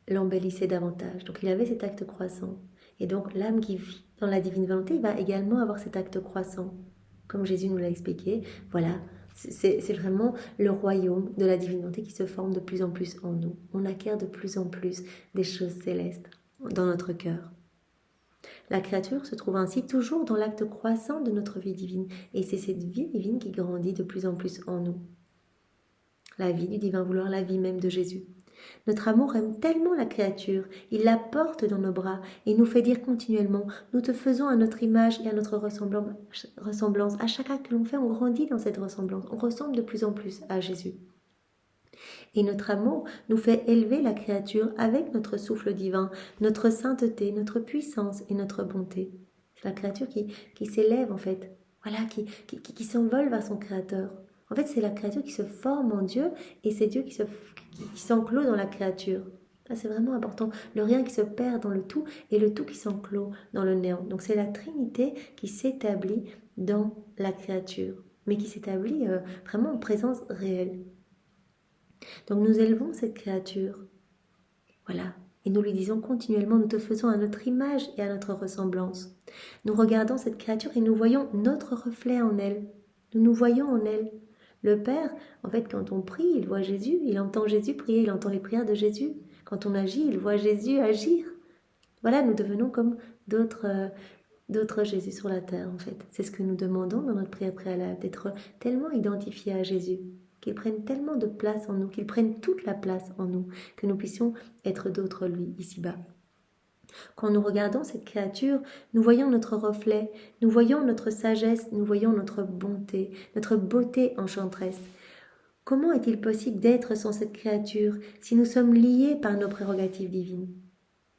l'embellissait davantage. Donc il avait cet acte croissant. Et donc l'âme qui vit dans la divine volonté va également avoir cet acte croissant. Comme Jésus nous l'a expliqué, voilà, c'est vraiment le royaume de la divine volonté qui se forme de plus en plus en nous. On acquiert de plus en plus des choses célestes dans notre cœur. La créature se trouve ainsi toujours dans l'acte croissant de notre vie divine, et c'est cette vie divine qui grandit de plus en plus en nous. La vie du divin vouloir, la vie même de Jésus. Notre amour aime tellement la créature, il la porte dans nos bras et nous fait dire continuellement « Nous te faisons à notre image et à notre ressemblance. À chaque acte que l'on fait, on grandit dans cette ressemblance, on ressemble de plus en plus à Jésus. » Et notre amour nous fait élever la créature avec notre souffle divin, notre sainteté, notre puissance et notre bonté. C'est la créature qui s'élève en fait, voilà, qui s'envole vers son Créateur. En fait, c'est la créature qui se forme en Dieu et c'est Dieu qui s'enclôt dans la créature. Ça, c'est vraiment important. Le rien qui se perd dans le tout et le tout qui s'enclôt dans le néant. Donc, c'est la Trinité qui s'établit dans la créature, mais qui s'établit vraiment en présence réelle. Donc, nous élevons cette créature. Voilà. Et nous lui disons continuellement, nous te faisons à notre image et à notre ressemblance. Nous regardons cette créature et nous voyons notre reflet en elle. Nous nous voyons en elle. Le Père, en fait, quand on prie, il voit Jésus, il entend Jésus prier, il entend les prières de Jésus. Quand on agit, il voit Jésus agir. Voilà, nous devenons comme d'autres Jésus sur la terre, en fait. C'est ce que nous demandons dans notre prière préalable, d'être tellement identifiés à Jésus, qu'il prenne tellement de place en nous, qu'il prenne toute la place en nous, que nous puissions être d'autres lui, ici-bas. Quand nous regardons cette créature, nous voyons notre reflet, nous voyons notre sagesse, nous voyons notre beauté enchanteresse. Comment est-il possible d'être sans cette créature si nous sommes liés par nos prérogatives divines ?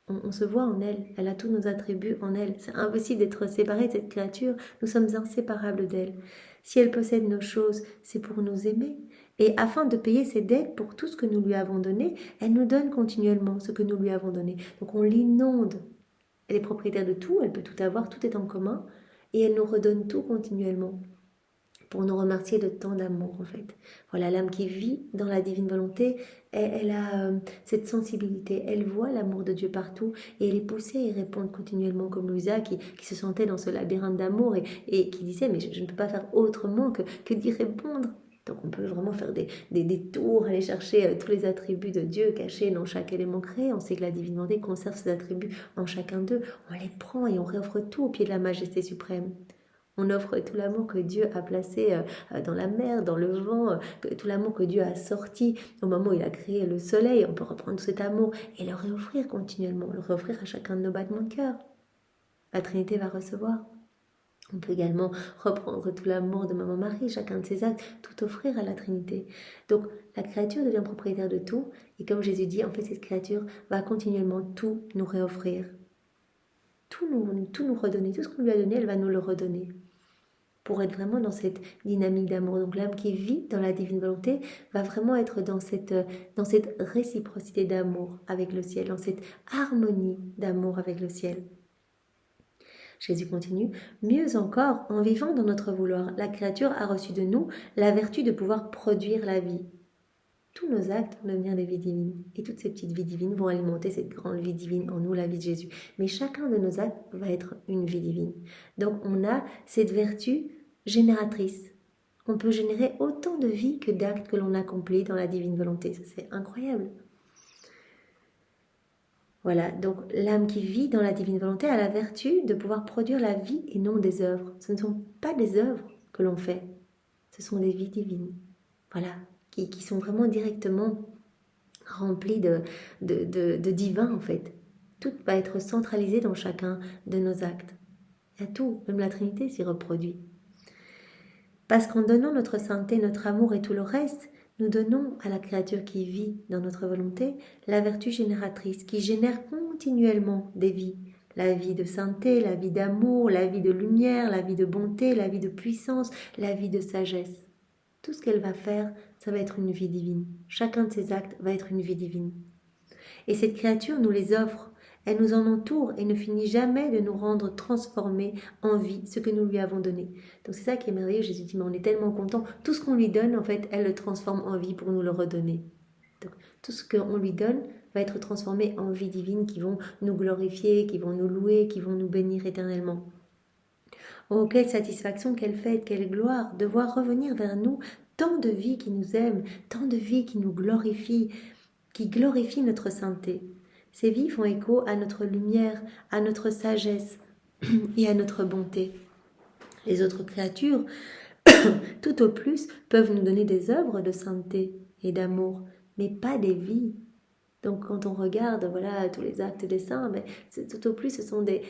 On se voit en elle, elle a tous nos attributs en elle. C'est impossible d'être séparés de cette créature, nous sommes inséparables d'elle. Si elle possède nos choses, c'est pour nous aimer. Et afin de payer ses dettes pour tout ce que nous lui avons donné, elle nous donne continuellement ce que nous lui avons donné. Donc on l'inonde. Elle est propriétaire de tout, elle peut tout avoir, tout est en commun. Et elle nous redonne tout continuellement pour nous remercier de tant d'amour en fait. Voilà, l'âme qui vit dans la divine volonté, elle a cette sensibilité, elle voit l'amour de Dieu partout et elle est poussée à y répondre continuellement comme Louisa qui se sentait dans ce labyrinthe d'amour et qui disait mais je ne peux pas faire autrement que d'y répondre. Donc on peut vraiment faire des tours, aller chercher tous les attributs de Dieu cachés dans chaque élément créé. On sait que la divine volonté conserve ces attributs en chacun d'eux. On les prend et on réoffre tout au pied de la majesté suprême. On offre tout l'amour que Dieu a placé dans la mer, dans le vent, tout l'amour que Dieu a sorti au moment où il a créé le soleil. On peut reprendre tout cet amour et le réoffrir continuellement, le réoffrir à chacun de nos battements de cœur. La Trinité va recevoir. On peut également reprendre tout l'amour de Maman Marie, chacun de ses actes, tout offrir à la Trinité. Donc la créature devient propriétaire de tout et comme Jésus dit, en fait cette créature va continuellement tout nous réoffrir. Tout nous redonner, tout ce qu'on lui a donné, elle va nous le redonner. Pour être vraiment dans cette dynamique d'amour. Donc l'âme qui vit dans la divine volonté va vraiment être dans cette réciprocité d'amour avec le ciel, dans cette harmonie d'amour avec le ciel. Jésus continue, mieux encore, en vivant dans notre vouloir, la créature a reçu de nous la vertu de pouvoir produire la vie. Tous nos actes vont devenir des vies divines. Et toutes ces petites vies divines vont alimenter cette grande vie divine en nous, la vie de Jésus. Mais chacun de nos actes va être une vie divine. Donc on a cette vertu génératrice. On peut générer autant de vies que d'actes que l'on accomplit dans la divine volonté. Ça, c'est incroyable. Voilà, donc l'âme qui vit dans la divine volonté a la vertu de pouvoir produire la vie et non des œuvres. Ce ne sont pas des œuvres que l'on fait, ce sont des vies divines. Voilà, qui sont vraiment directement remplies de divin en fait. Tout va être centralisé dans chacun de nos actes. Il y a tout, même la Trinité s'y reproduit. Parce qu'en donnant notre sainteté, notre amour et tout le reste, nous donnons à la créature qui vit dans notre volonté la vertu génératrice qui génère continuellement des vies. La vie de sainteté, la vie d'amour, la vie de lumière, la vie de bonté, la vie de puissance, la vie de sagesse. Tout ce qu'elle va faire, ça va être une vie divine. Chacun de ses actes va être une vie divine. Et cette créature nous les offre. Elle nous en entoure et ne finit jamais de nous rendre transformés en vie, ce que nous lui avons donné. Donc c'est ça qui est merveilleux. Jésus dit, mais on est tellement content. Tout ce qu'on lui donne, en fait, elle le transforme en vie pour nous le redonner. Donc, tout ce qu'on lui donne va être transformé en vie divine qui vont nous glorifier, qui vont nous louer, qui vont nous bénir éternellement. Oh, quelle satisfaction, quelle fête, quelle gloire de voir revenir vers nous tant de vies qui nous aiment, tant de vies qui nous glorifient, qui glorifient notre sainteté. Ces vies font écho à notre lumière, à notre sagesse et à notre bonté. Les autres créatures, tout au plus, peuvent nous donner des œuvres de sainteté et d'amour, mais pas des vies. Donc quand on regarde voilà, tous les actes des saints, mais tout au plus ce sont des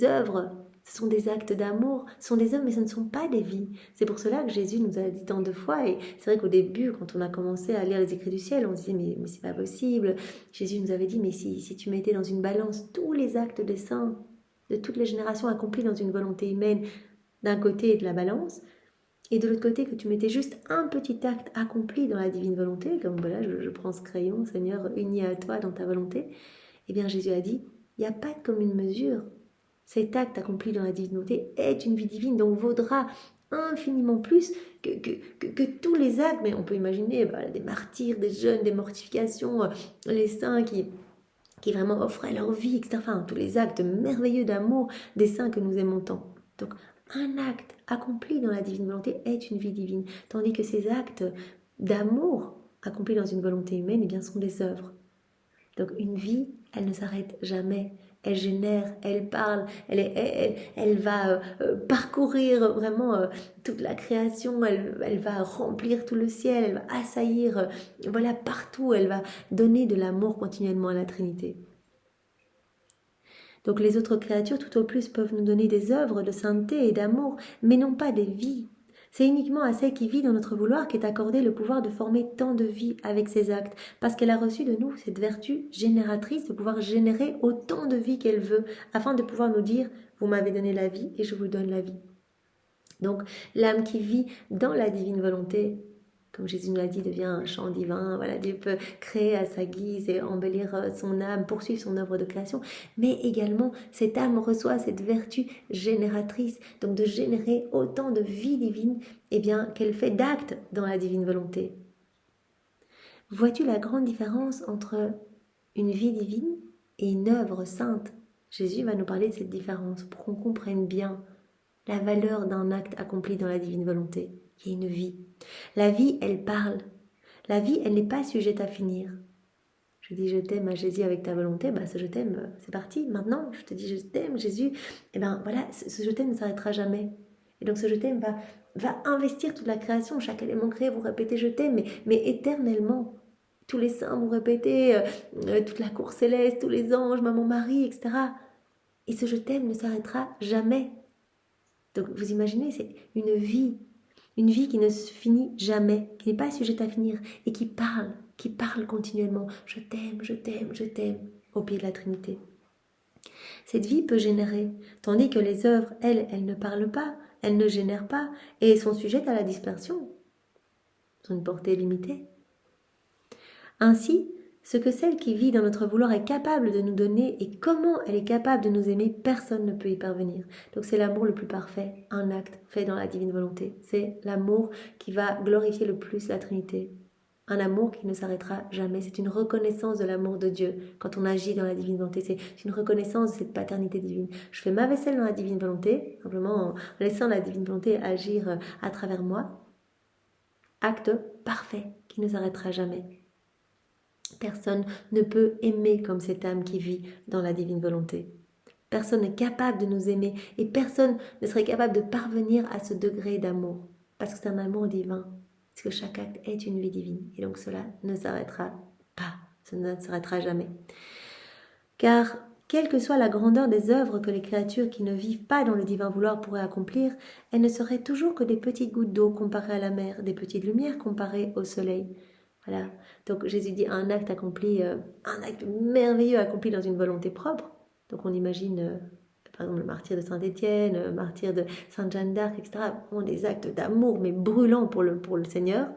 œuvres, ce sont des actes d'amour, ce sont des œuvres mais ce ne sont pas des vies. C'est pour cela que Jésus nous a dit tant de fois, et c'est vrai qu'au début quand on a commencé à lire les écrits du ciel, on se disait mais c'est pas possible. Jésus nous avait dit mais si tu mettais dans une balance tous les actes des saints, de toutes les générations accomplies dans une volonté humaine, d'un côté de la balance, et de l'autre côté, que tu mettais juste un petit acte accompli dans la divine volonté, comme voilà, je prends ce crayon, Seigneur, uni à toi dans ta volonté, eh bien Jésus a dit, il n'y a pas de commune mesure. Cet acte accompli dans la divine volonté est une vie divine, donc vaudra infiniment plus que tous les actes. Mais on peut imaginer des martyrs, des jeûnes, des mortifications, les saints qui vraiment offraient leur vie, etc. Enfin, tous les actes merveilleux d'amour des saints que nous aimons tant. Donc, un acte accompli dans la divine volonté est une vie divine, tandis que ces actes d'amour accomplis dans une volonté humaine, eh bien, sont des œuvres. Donc, une vie, elle ne s'arrête jamais. Elle génère, elle parle, elle va parcourir vraiment toute la création, elle va remplir tout le ciel, elle va assaillir voilà, partout, elle va donner de l'amour continuellement à la Trinité. Donc les autres créatures tout au plus peuvent nous donner des œuvres de sainteté et d'amour, mais non pas des vies. C'est uniquement à celle qui vit dans notre vouloir qu'est accordé le pouvoir de former tant de vies avec ses actes, parce qu'elle a reçu de nous cette vertu génératrice de pouvoir générer autant de vies qu'elle veut, afin de pouvoir nous dire « vous m'avez donné la vie et je vous donne la vie ». Donc l'âme qui vit dans la divine volonté, comme Jésus nous l'a dit, devient un chant divin. Voilà, Dieu peut créer à sa guise et embellir son âme, poursuivre son œuvre de création. Mais également, cette âme reçoit cette vertu génératrice, donc de générer autant de vie divine, eh bien, qu'elle fait d'actes dans la divine volonté. Vois-tu la grande différence entre une vie divine et une œuvre sainte? Jésus va nous parler de cette différence pour qu'on comprenne bien la valeur d'un acte accompli dans la divine volonté, qui est une vie. La vie, elle parle. La vie, elle n'est pas sujette à finir. Je dis je t'aime à Jésus avec ta volonté, ce je t'aime, c'est parti. Maintenant, je te dis je t'aime Jésus. Et voilà, ce je t'aime ne s'arrêtera jamais. Et donc ce je t'aime va investir toute la création. Chaque élément créé, vous répétez je t'aime, mais éternellement. Tous les saints vont répéter, toute la cour céleste, tous les anges, maman Marie, etc. Et ce je t'aime ne s'arrêtera jamais. Donc vous imaginez, c'est une vie qui ne se finit jamais, qui n'est pas sujette à finir et qui parle continuellement. Je t'aime, je t'aime, je t'aime, au pied de la Trinité. Cette vie peut générer, tandis que les œuvres, elles ne parlent pas, elles ne génèrent pas et sont sujettes à la dispersion. Elles ont une portée limitée. Ainsi, ce que celle qui vit dans notre vouloir est capable de nous donner et comment elle est capable de nous aimer, personne ne peut y parvenir. Donc c'est l'amour le plus parfait, un acte fait dans la divine volonté. C'est l'amour qui va glorifier le plus la Trinité. Un amour qui ne s'arrêtera jamais. C'est une reconnaissance de l'amour de Dieu quand on agit dans la divine volonté. C'est une reconnaissance de cette paternité divine. Je fais ma vaisselle dans la divine volonté, simplement en laissant la divine volonté agir à travers moi. Acte parfait qui ne s'arrêtera jamais. Personne ne peut aimer comme cette âme qui vit dans la divine volonté. Personne n'est capable de nous aimer et personne ne serait capable de parvenir à ce degré d'amour. Parce que c'est un amour divin. Parce que chaque acte est une vie divine. Et donc cela ne s'arrêtera pas. Ça ne s'arrêtera jamais. Car quelle que soit la grandeur des œuvres que les créatures qui ne vivent pas dans le divin vouloir pourraient accomplir, elles ne seraient toujours que des petites gouttes d'eau comparées à la mer, des petites lumières comparées au soleil. Voilà. Donc Jésus dit un acte accompli, un acte merveilleux accompli dans une volonté propre. Donc on imagine, par exemple, le martyr de Saint-Étienne, le martyr de Sainte Jeanne d'Arc, etc. Bon, des actes d'amour, mais brûlants pour le Seigneur.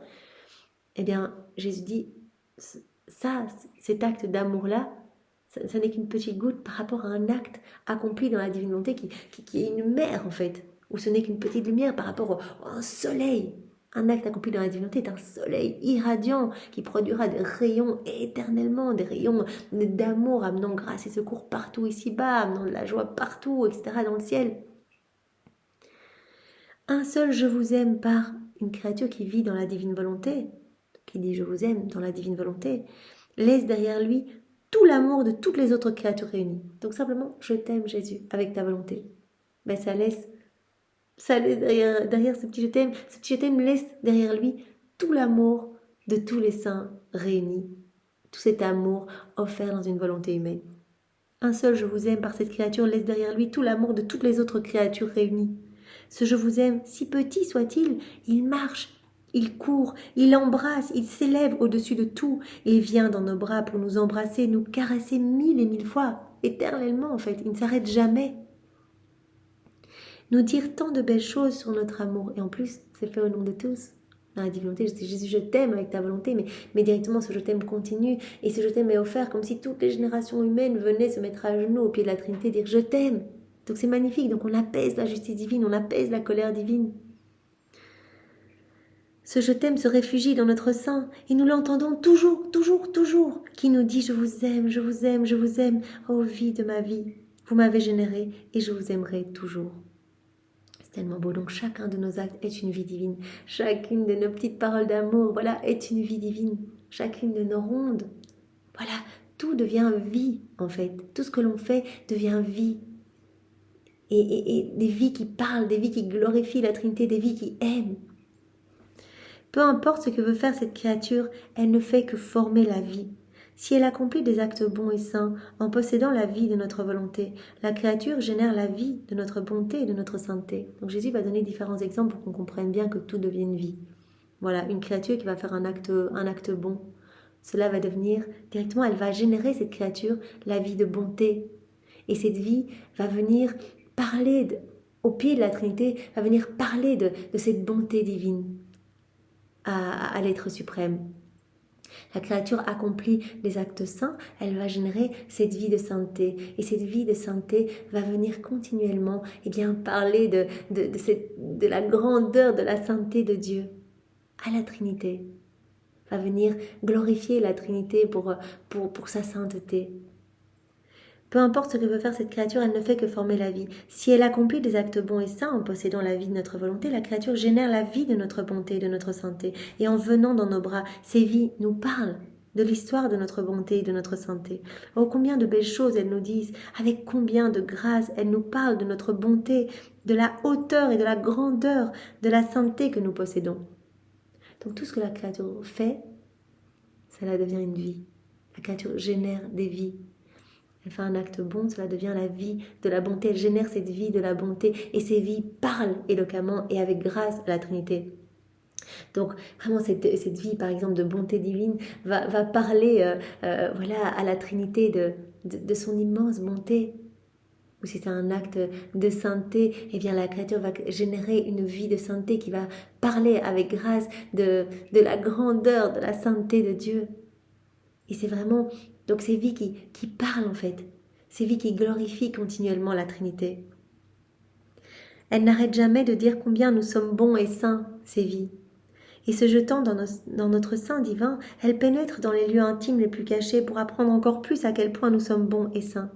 Eh bien, Jésus dit, cet acte d'amour-là, ça n'est qu'une petite goutte par rapport à un acte accompli dans la divine volonté qui est une mer, en fait. Ou ce n'est qu'une petite lumière par rapport à un soleil Un acte accompli dans la divinité est un soleil irradiant qui produira des rayons éternellement, des rayons d'amour amenant grâce et secours partout ici-bas, amenant de la joie partout, etc. dans le ciel. Un seul je vous aime par une créature qui vit dans la divine volonté, qui dit je vous aime dans la divine volonté, laisse derrière lui tout l'amour de toutes les autres créatures réunies. Donc simplement, je t'aime Jésus, avec ta volonté. Ben, ça laisse derrière ce petit je t'aime laisse derrière lui tout l'amour de tous les saints réunis, tout cet amour offert dans une volonté humaine. Un seul je vous aime par cette créature laisse derrière lui tout l'amour de toutes les autres créatures réunies. Ce je vous aime, si petit soit-il, il marche, il court, il embrasse, il s'élève au-dessus de tout, il vient dans nos bras pour nous embrasser, nous caresser 1000 et 1000 fois, éternellement en fait, il ne s'arrête jamais. Nous dire tant de belles choses sur notre amour, et en plus, c'est fait au nom de tous. Dans la divinité, je dis Jésus, je t'aime avec ta volonté, mais directement ce je t'aime continue, et ce je t'aime est offert comme si toutes les générations humaines venaient se mettre à genoux au pied de la Trinité et dire je t'aime. Donc c'est magnifique, donc on apaise la justice divine, on apaise la colère divine. Ce je t'aime se réfugie dans notre sein et nous l'entendons toujours, toujours, toujours, qui nous dit je vous aime, je vous aime, je vous aime, ô vie de ma vie, vous m'avez généré et je vous aimerai toujours. C'est tellement beau, donc chacun de nos actes est une vie divine, chacune de nos petites paroles d'amour, voilà, est une vie divine, chacune de nos rondes, voilà, tout devient vie en fait, tout ce que l'on fait devient vie. Et des vies qui parlent, des vies qui glorifient la Trinité, des vies qui aiment. Peu importe ce que veut faire cette créature, elle ne fait que former la vie. Si elle accomplit des actes bons et saints en possédant la vie de notre volonté, la créature génère la vie de notre bonté et de notre sainteté. Donc Jésus va donner différents exemples pour qu'on comprenne bien que tout devienne vie. Voilà, une créature qui va faire un acte bon, cela va devenir, directement, elle va générer cette créature la vie de bonté. Et cette vie va venir parler, au pied de la Trinité, va venir parler de cette bonté divine à l'être suprême. La créature accomplit des actes saints, elle va générer cette vie de sainteté. Et cette vie de sainteté va venir continuellement parler de la grandeur de la sainteté de Dieu à la Trinité. Va venir glorifier la Trinité pour sa sainteté. Peu importe ce que veut faire cette créature, elle ne fait que former la vie. Si elle accomplit des actes bons et saints en possédant la vie de notre volonté, la créature génère la vie de notre bonté et de notre sainteté. Et en venant dans nos bras, ces vies nous parlent de l'histoire de notre bonté et de notre sainteté. Oh, combien de belles choses elles nous disent, avec combien de grâce elles nous parlent de notre bonté, de la hauteur et de la grandeur de la sainteté que nous possédons. Donc tout ce que la créature fait, cela devient une vie. La créature génère des vies. Elle fait un acte bon, cela devient la vie de la bonté. Elle génère cette vie de la bonté et ces vies parlent éloquemment et avec grâce à la Trinité. Donc vraiment cette vie par exemple de bonté divine va parler à la Trinité de son immense bonté. Ou si c'est un acte de sainteté, la créature va générer une vie de sainteté qui va parler avec grâce de la grandeur, de la sainteté de Dieu. Et c'est vraiment donc ces vies qui parlent en fait, ces vies qui glorifient continuellement la Trinité. Elles n'arrêtent jamais de dire combien nous sommes bons et saints, ces vies. Et se jetant dans notre sein divin, elles pénètrent dans les lieux intimes les plus cachés pour apprendre encore plus à quel point nous sommes bons et saints.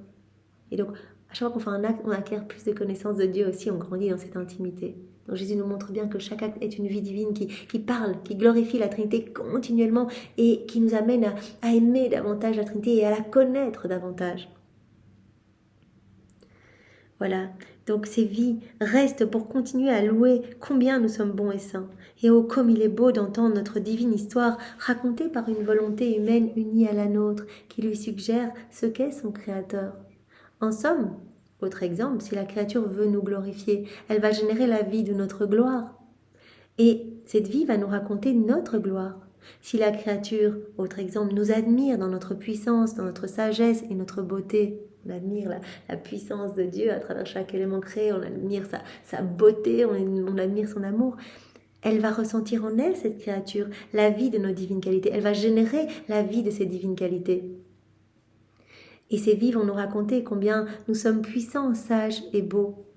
Et donc, à chaque fois qu'on fait un acte, on acquiert plus de connaissances de Dieu aussi, on grandit dans cette intimité. Donc Jésus nous montre bien que chaque acte est une vie divine qui parle, qui glorifie la Trinité continuellement et qui nous amène à aimer davantage la Trinité et à la connaître davantage. Voilà, donc ces vies restent pour continuer à louer combien nous sommes bons et saints. Et oh, comme il est beau d'entendre notre divine histoire racontée par une volonté humaine unie à la nôtre qui lui suggère ce qu'est son Créateur. En somme, autre exemple, si la créature veut nous glorifier, elle va générer la vie de notre gloire. Et cette vie va nous raconter notre gloire. Si la créature, autre exemple, nous admire dans notre puissance, dans notre sagesse et notre beauté, on admire la puissance de Dieu à travers chaque élément créé, on admire sa beauté, on admire son amour, elle va ressentir en elle, cette créature, la vie de nos divines qualités. Elle va générer la vie de ces divines qualités. Et ces vies vont nous raconter combien nous sommes puissants, sages et beaux.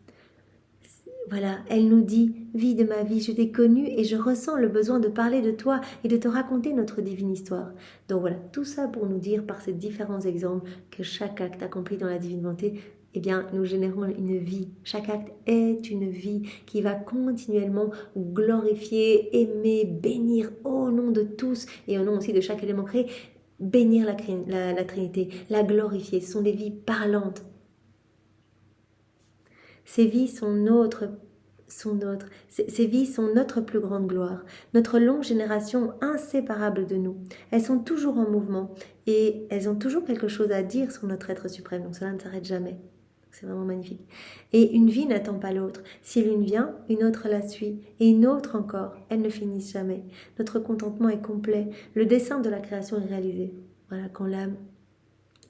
Voilà, elle nous dit, vie de ma vie, je t'ai connue et je ressens le besoin de parler de toi et de te raconter notre divine histoire. Donc voilà, tout ça pour nous dire par ces différents exemples que chaque acte accompli dans la divine volonté, eh bien, nous générons une vie. Chaque acte est une vie qui va continuellement glorifier, aimer, bénir au nom de tous et au nom aussi de chaque élément créé, bénir la Trinité, la glorifier. Ce sont des vies parlantes. Ces vies sont ces vies sont notre plus grande gloire, notre longue génération inséparable de nous. Elles sont toujours en mouvement et elles ont toujours quelque chose à dire sur notre être suprême, donc cela ne s'arrête jamais. C'est vraiment magnifique. Et une vie n'attend pas l'autre. Si l'une vient, une autre la suit, et une autre encore. Elles ne finissent jamais. Notre contentement est complet. Le dessein de la création est réalisé. Voilà, quand l'âme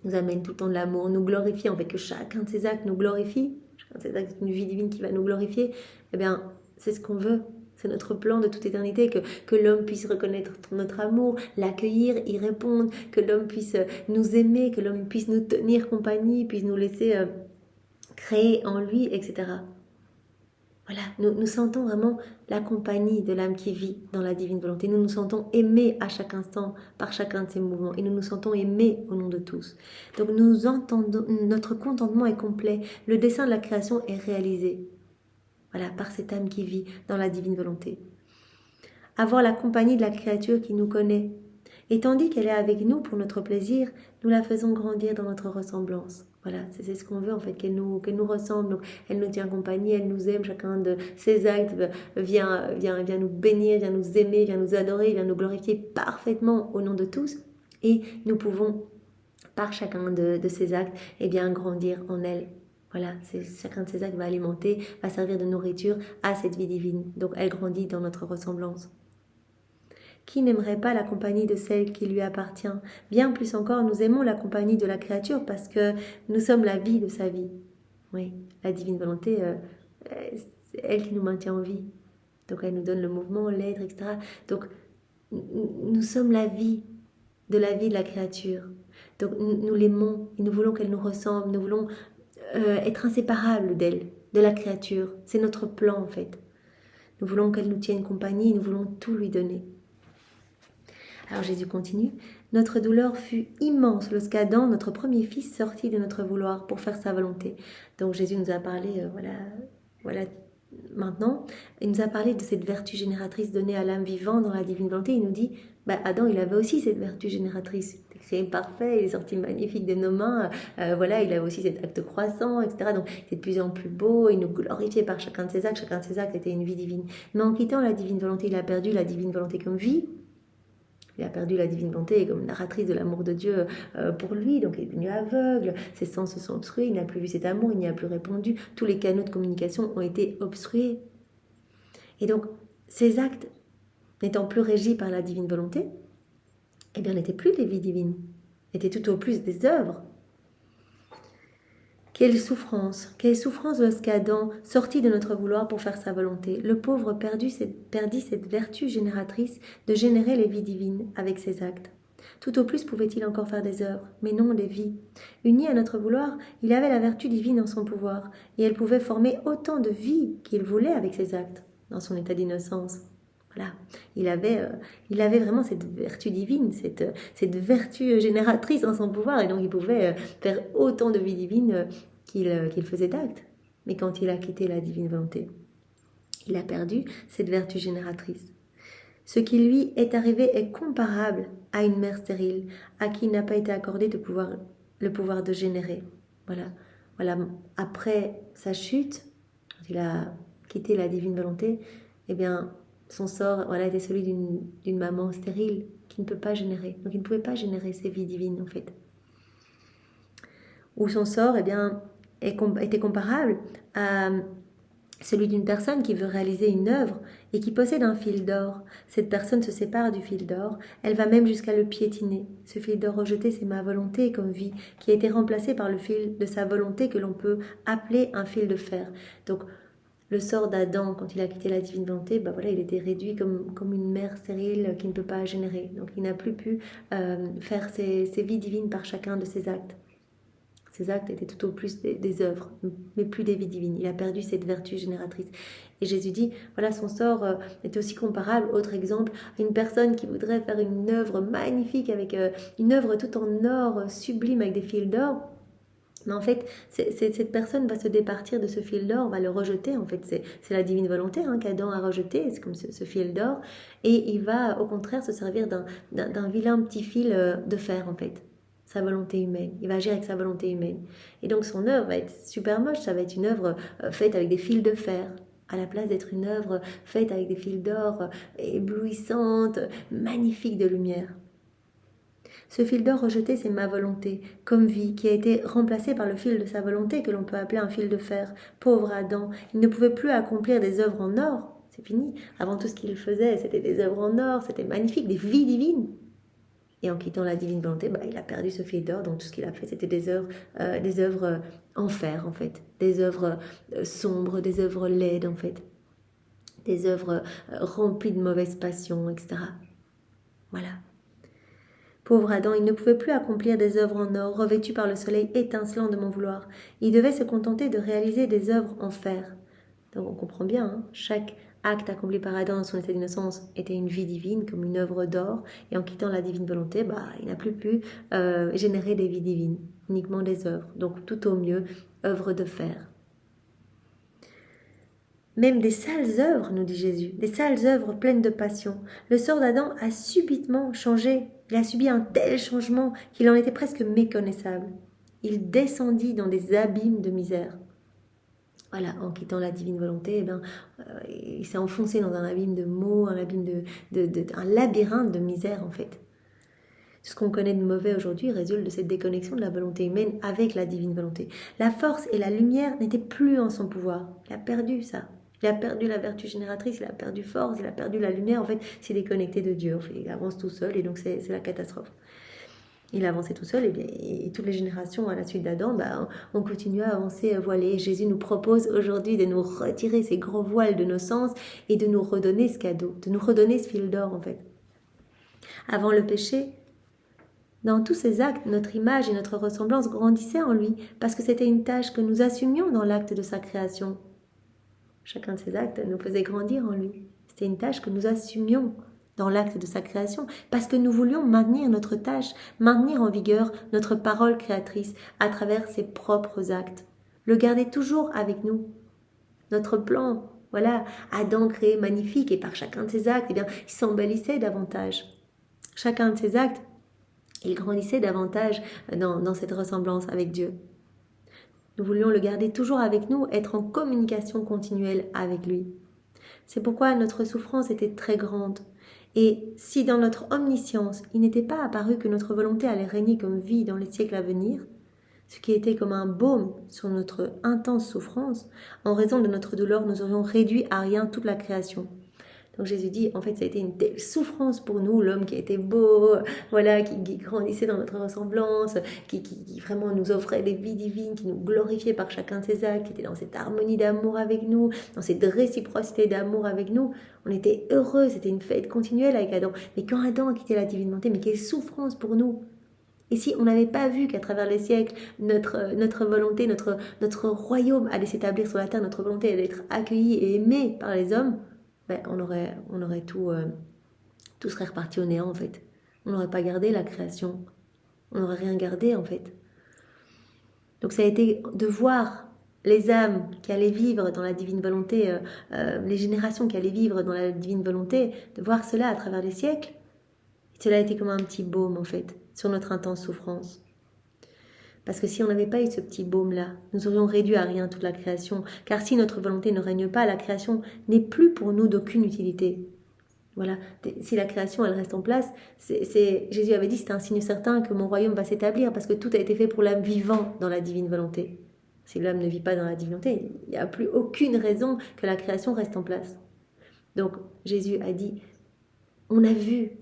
nous amène tout le temps de l'amour, nous glorifie, en fait, que chacun de ses actes nous glorifie, chacun de ses actes est une vie divine qui va nous glorifier, eh bien, c'est ce qu'on veut. C'est notre plan de toute éternité, que l'homme puisse reconnaître notre amour, l'accueillir, y répondre, que l'homme puisse nous aimer, que l'homme puisse nous tenir compagnie, puisse nous laisser créer en lui, etc. Voilà, nous sentons vraiment la compagnie de l'âme qui vit dans la divine volonté. Nous nous sentons aimés à chaque instant par chacun de ces mouvements et nous nous sentons aimés au nom de tous. Donc notre contentement est complet. Le dessein de la création est réalisé. Voilà, par cette âme qui vit dans la divine volonté. Avoir la compagnie de la créature qui nous connaît. Et tandis qu'elle est avec nous pour notre plaisir, nous la faisons grandir dans notre ressemblance. Voilà, c'est ce qu'on veut en fait, qu'elle nous ressemble. Donc, elle nous tient compagnie, elle nous aime, chacun de ses actes vient nous bénir, vient nous aimer, vient nous adorer, vient nous glorifier parfaitement au nom de tous. Et nous pouvons, par chacun de ces actes, eh bien, grandir en elle. Voilà, chacun de ces actes va alimenter, va servir de nourriture à cette vie divine. Donc, elle grandit dans notre ressemblance. Qui n'aimerait pas la compagnie de celle qui lui appartient? Bien plus encore, nous aimons la compagnie de la créature parce que nous sommes la vie de sa vie. Oui, la divine volonté, c'est elle qui nous maintient en vie. Donc elle nous donne le mouvement, l'être, etc. Donc nous sommes la vie de la créature. Donc nous l'aimons et nous voulons qu'elle nous ressemble, nous voulons être inséparables d'elle, de la créature. C'est notre plan en fait. Nous voulons qu'elle nous tienne compagnie, nous voulons tout lui donner. Alors Jésus continue, notre douleur fut immense lorsqu'Adam, notre premier fils, sortit de notre vouloir pour faire sa volonté. Donc Jésus nous a parlé, voilà, maintenant, il nous a parlé de cette vertu génératrice donnée à l'âme vivante dans la divine volonté. Il nous dit, Adam, il avait aussi cette vertu génératrice. Il était créé parfait, il est sorti magnifique de nos mains. Voilà, il avait aussi cet acte croissant, etc. Donc, c'est de plus en plus beau. Il nous glorifiait par chacun de ses actes. Chacun de ses actes était une vie divine. Mais en quittant la divine volonté, il a perdu la divine volonté comme vie. Il a perdu la divine volonté comme narratrice de l'amour de Dieu pour lui, donc il est devenu aveugle, ses sens se sont obstrués, il n'a plus vu cet amour, il n'y a plus répondu, tous les canaux de communication ont été obstrués. Et donc, ces actes, n'étant plus régis par la divine volonté, eh bien, n'étaient plus des vies divines, étaient tout au plus des œuvres. Quelle souffrance lorsqu'Adam sortit de notre vouloir pour faire sa volonté. Le pauvre perdit cette vertu génératrice de générer les vies divines avec ses actes. Tout au plus pouvait-il encore faire des œuvres, mais non des vies. Uni à notre vouloir, il avait la vertu divine en son pouvoir, et elle pouvait former autant de vies qu'il voulait avec ses actes, dans son état d'innocence. Voilà, il avait vraiment cette vertu divine, cette vertu génératrice en son pouvoir, et donc il pouvait faire autant de vies divines qu'il faisait d'actes. Mais quand il a quitté la divine volonté, il a perdu cette vertu génératrice. Ce qui lui est arrivé est comparable à une mère stérile, à qui n'a pas été accordé le pouvoir de générer. Voilà. Après sa chute, quand il a quitté la divine volonté, eh bien, son sort était celui d'une maman stérile qui ne peut pas générer. Donc il ne pouvait pas générer ces vies divines en fait. Ou son sort était comparable à celui d'une personne qui veut réaliser une œuvre et qui possède un fil d'or. Cette personne se sépare du fil d'or, elle va même jusqu'à le piétiner. Ce fil d'or rejeté, c'est ma volonté comme vie, qui a été remplacé par le fil de sa volonté que l'on peut appeler un fil de fer. Donc, le sort d'Adam, quand il a quitté la divine volonté, il était réduit comme une mère stérile qui ne peut pas générer. Donc il n'a plus pu faire ses vies divines par chacun de ses actes. Ses actes étaient tout au plus des œuvres, mais plus des vies divines. Il a perdu cette vertu génératrice. Et Jésus dit, voilà, son sort est aussi comparable, autre exemple, à une personne qui voudrait faire une œuvre magnifique, avec une œuvre tout en or, sublime, avec des fils d'or. Mais en fait, cette personne va se départir de ce fil d'or, va le rejeter. En fait, c'est la divine volonté qu'Adam a rejeté, c'est comme ce fil d'or. Et il va, au contraire, se servir d'un vilain petit fil de fer, en fait. Sa volonté humaine. Il va agir avec sa volonté humaine. Et donc, son œuvre va être super moche. Ça va être une œuvre faite avec des fils de fer, à la place d'être une œuvre faite avec des fils d'or, éblouissante, magnifique de lumière. Ce fil d'or rejeté, c'est ma volonté, comme vie, qui a été remplacée par le fil de sa volonté, que l'on peut appeler un fil de fer. Pauvre Adam, il ne pouvait plus accomplir des œuvres en or, c'est fini. Avant, tout ce qu'il faisait, c'était des œuvres en or, c'était magnifique, des vies divines. Et en quittant la divine volonté, il a perdu ce fil d'or, donc tout ce qu'il a fait, c'était des œuvres en fer, en fait. Des œuvres sombres, des œuvres laides, en fait. Des œuvres remplies de mauvaises passions, etc. Voilà. Pauvre Adam, il ne pouvait plus accomplir des œuvres en or, revêtues par le soleil étincelant de mon vouloir. Il devait se contenter de réaliser des œuvres en fer. Donc on comprend bien, chaque acte accompli par Adam dans son état d'innocence était une vie divine, comme une œuvre d'or, et en quittant la divine volonté, il n'a plus pu générer des vies divines, uniquement des œuvres. Donc tout au mieux, œuvres de fer. Même des sales œuvres, nous dit Jésus, des sales œuvres pleines de passion. Le sort d'Adam a subitement changé. Il a subi un tel changement qu'il en était presque méconnaissable. Il descendit dans des abîmes de misère. Voilà, en quittant la divine volonté, il s'est enfoncé dans un abîme de maux, un labyrinthe de misère en fait. Ce qu'on connaît de mauvais aujourd'hui résulte de cette déconnexion de la volonté humaine avec la divine volonté. La force et la lumière n'étaient plus en son pouvoir. Il a perdu ça. Il a perdu la vertu génératrice, il a perdu force, il a perdu la lumière. En fait, il s'est déconnecté de Dieu. En fait, il avance tout seul et donc c'est la catastrophe. Il a avancé tout seul et toutes les générations à la suite d'Adam ont continué à avancer voilés. Jésus nous propose aujourd'hui de nous retirer ces gros voiles de nos sens et de nous redonner ce cadeau, de nous redonner ce fil d'or en fait. Avant le péché, dans tous ces actes, notre image et notre ressemblance grandissaient en lui parce que c'était une tâche que nous assumions dans l'acte de sa création. Chacun de ces actes nous faisait grandir en lui. C'était une tâche que nous assumions dans l'acte de sa création, parce que nous voulions maintenir notre tâche, maintenir en vigueur notre parole créatrice à travers ses propres actes. Le garder toujours avec nous. Notre plan, voilà, Adam créé magnifique, et par chacun de ses actes, il s'embellissait davantage. Chacun de ses actes, il grandissait davantage dans cette ressemblance avec Dieu. Nous voulions le garder toujours avec nous, être en communication continuelle avec lui. C'est pourquoi notre souffrance était très grande. Et si dans notre omniscience, il n'était pas apparu que notre volonté allait régner comme vie dans les siècles à venir, ce qui était comme un baume sur notre intense souffrance, en raison de notre douleur, nous aurions réduit à rien toute la création. Donc Jésus dit, en fait, ça a été une telle souffrance pour nous, l'homme qui était beau, voilà, qui grandissait dans notre ressemblance, qui vraiment nous offrait des vies divines, qui nous glorifiait par chacun de ses actes, qui était dans cette harmonie d'amour avec nous, dans cette réciprocité d'amour avec nous. On était heureux, c'était une fête continuelle avec Adam. Mais quand Adam a quitté la divine volonté, mais quelle souffrance pour nous! Et si on n'avait pas vu qu'à travers les siècles, notre volonté, notre royaume allait s'établir sur la terre, notre volonté allait être accueillie et aimée par les hommes, on aurait tout serait reparti au néant en fait. On n'aurait pas gardé la création. On n'aurait rien gardé en fait. Donc ça a été de voir les âmes qui allaient vivre dans la divine volonté, les générations qui allaient vivre dans la divine volonté, de voir cela à travers les siècles. Et cela a été comme un petit baume en fait, sur notre intense souffrance. Parce que si on n'avait pas eu ce petit baume-là, nous aurions réduit à rien toute la création. Car si notre volonté ne règne pas, la création n'est plus pour nous d'aucune utilité. Voilà. Si la création, elle reste en place, Jésus avait dit, c'est un signe certain que mon royaume va s'établir, parce que tout a été fait pour l'âme vivant dans la divine volonté. Si l'âme ne vit pas dans la divine volonté, il n'y a plus aucune raison que la création reste en place. Donc Jésus a dit, on a vu.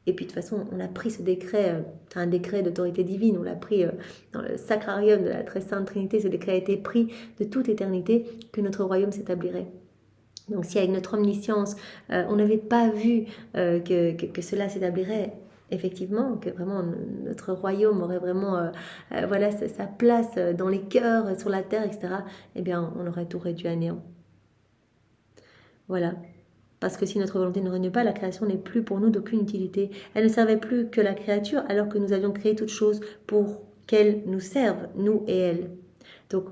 Et puis de toute façon, on a pris ce décret, un décret d'autorité divine, on l'a pris dans le sacrarium de la très sainte Trinité, ce décret a été pris de toute éternité que notre royaume s'établirait. Donc si avec notre omniscience, on n'avait pas vu que cela s'établirait, effectivement, que vraiment notre royaume aurait vraiment voilà, sa place dans les cœurs, sur la terre, etc., eh bien, on aurait tout réduit à néant. Voilà. Parce que si notre volonté ne règne pas, la création n'est plus pour nous d'aucune utilité. Elle ne servait plus que la créature, alors que nous avions créé toutes choses pour qu'elles nous servent, nous et elles. Donc,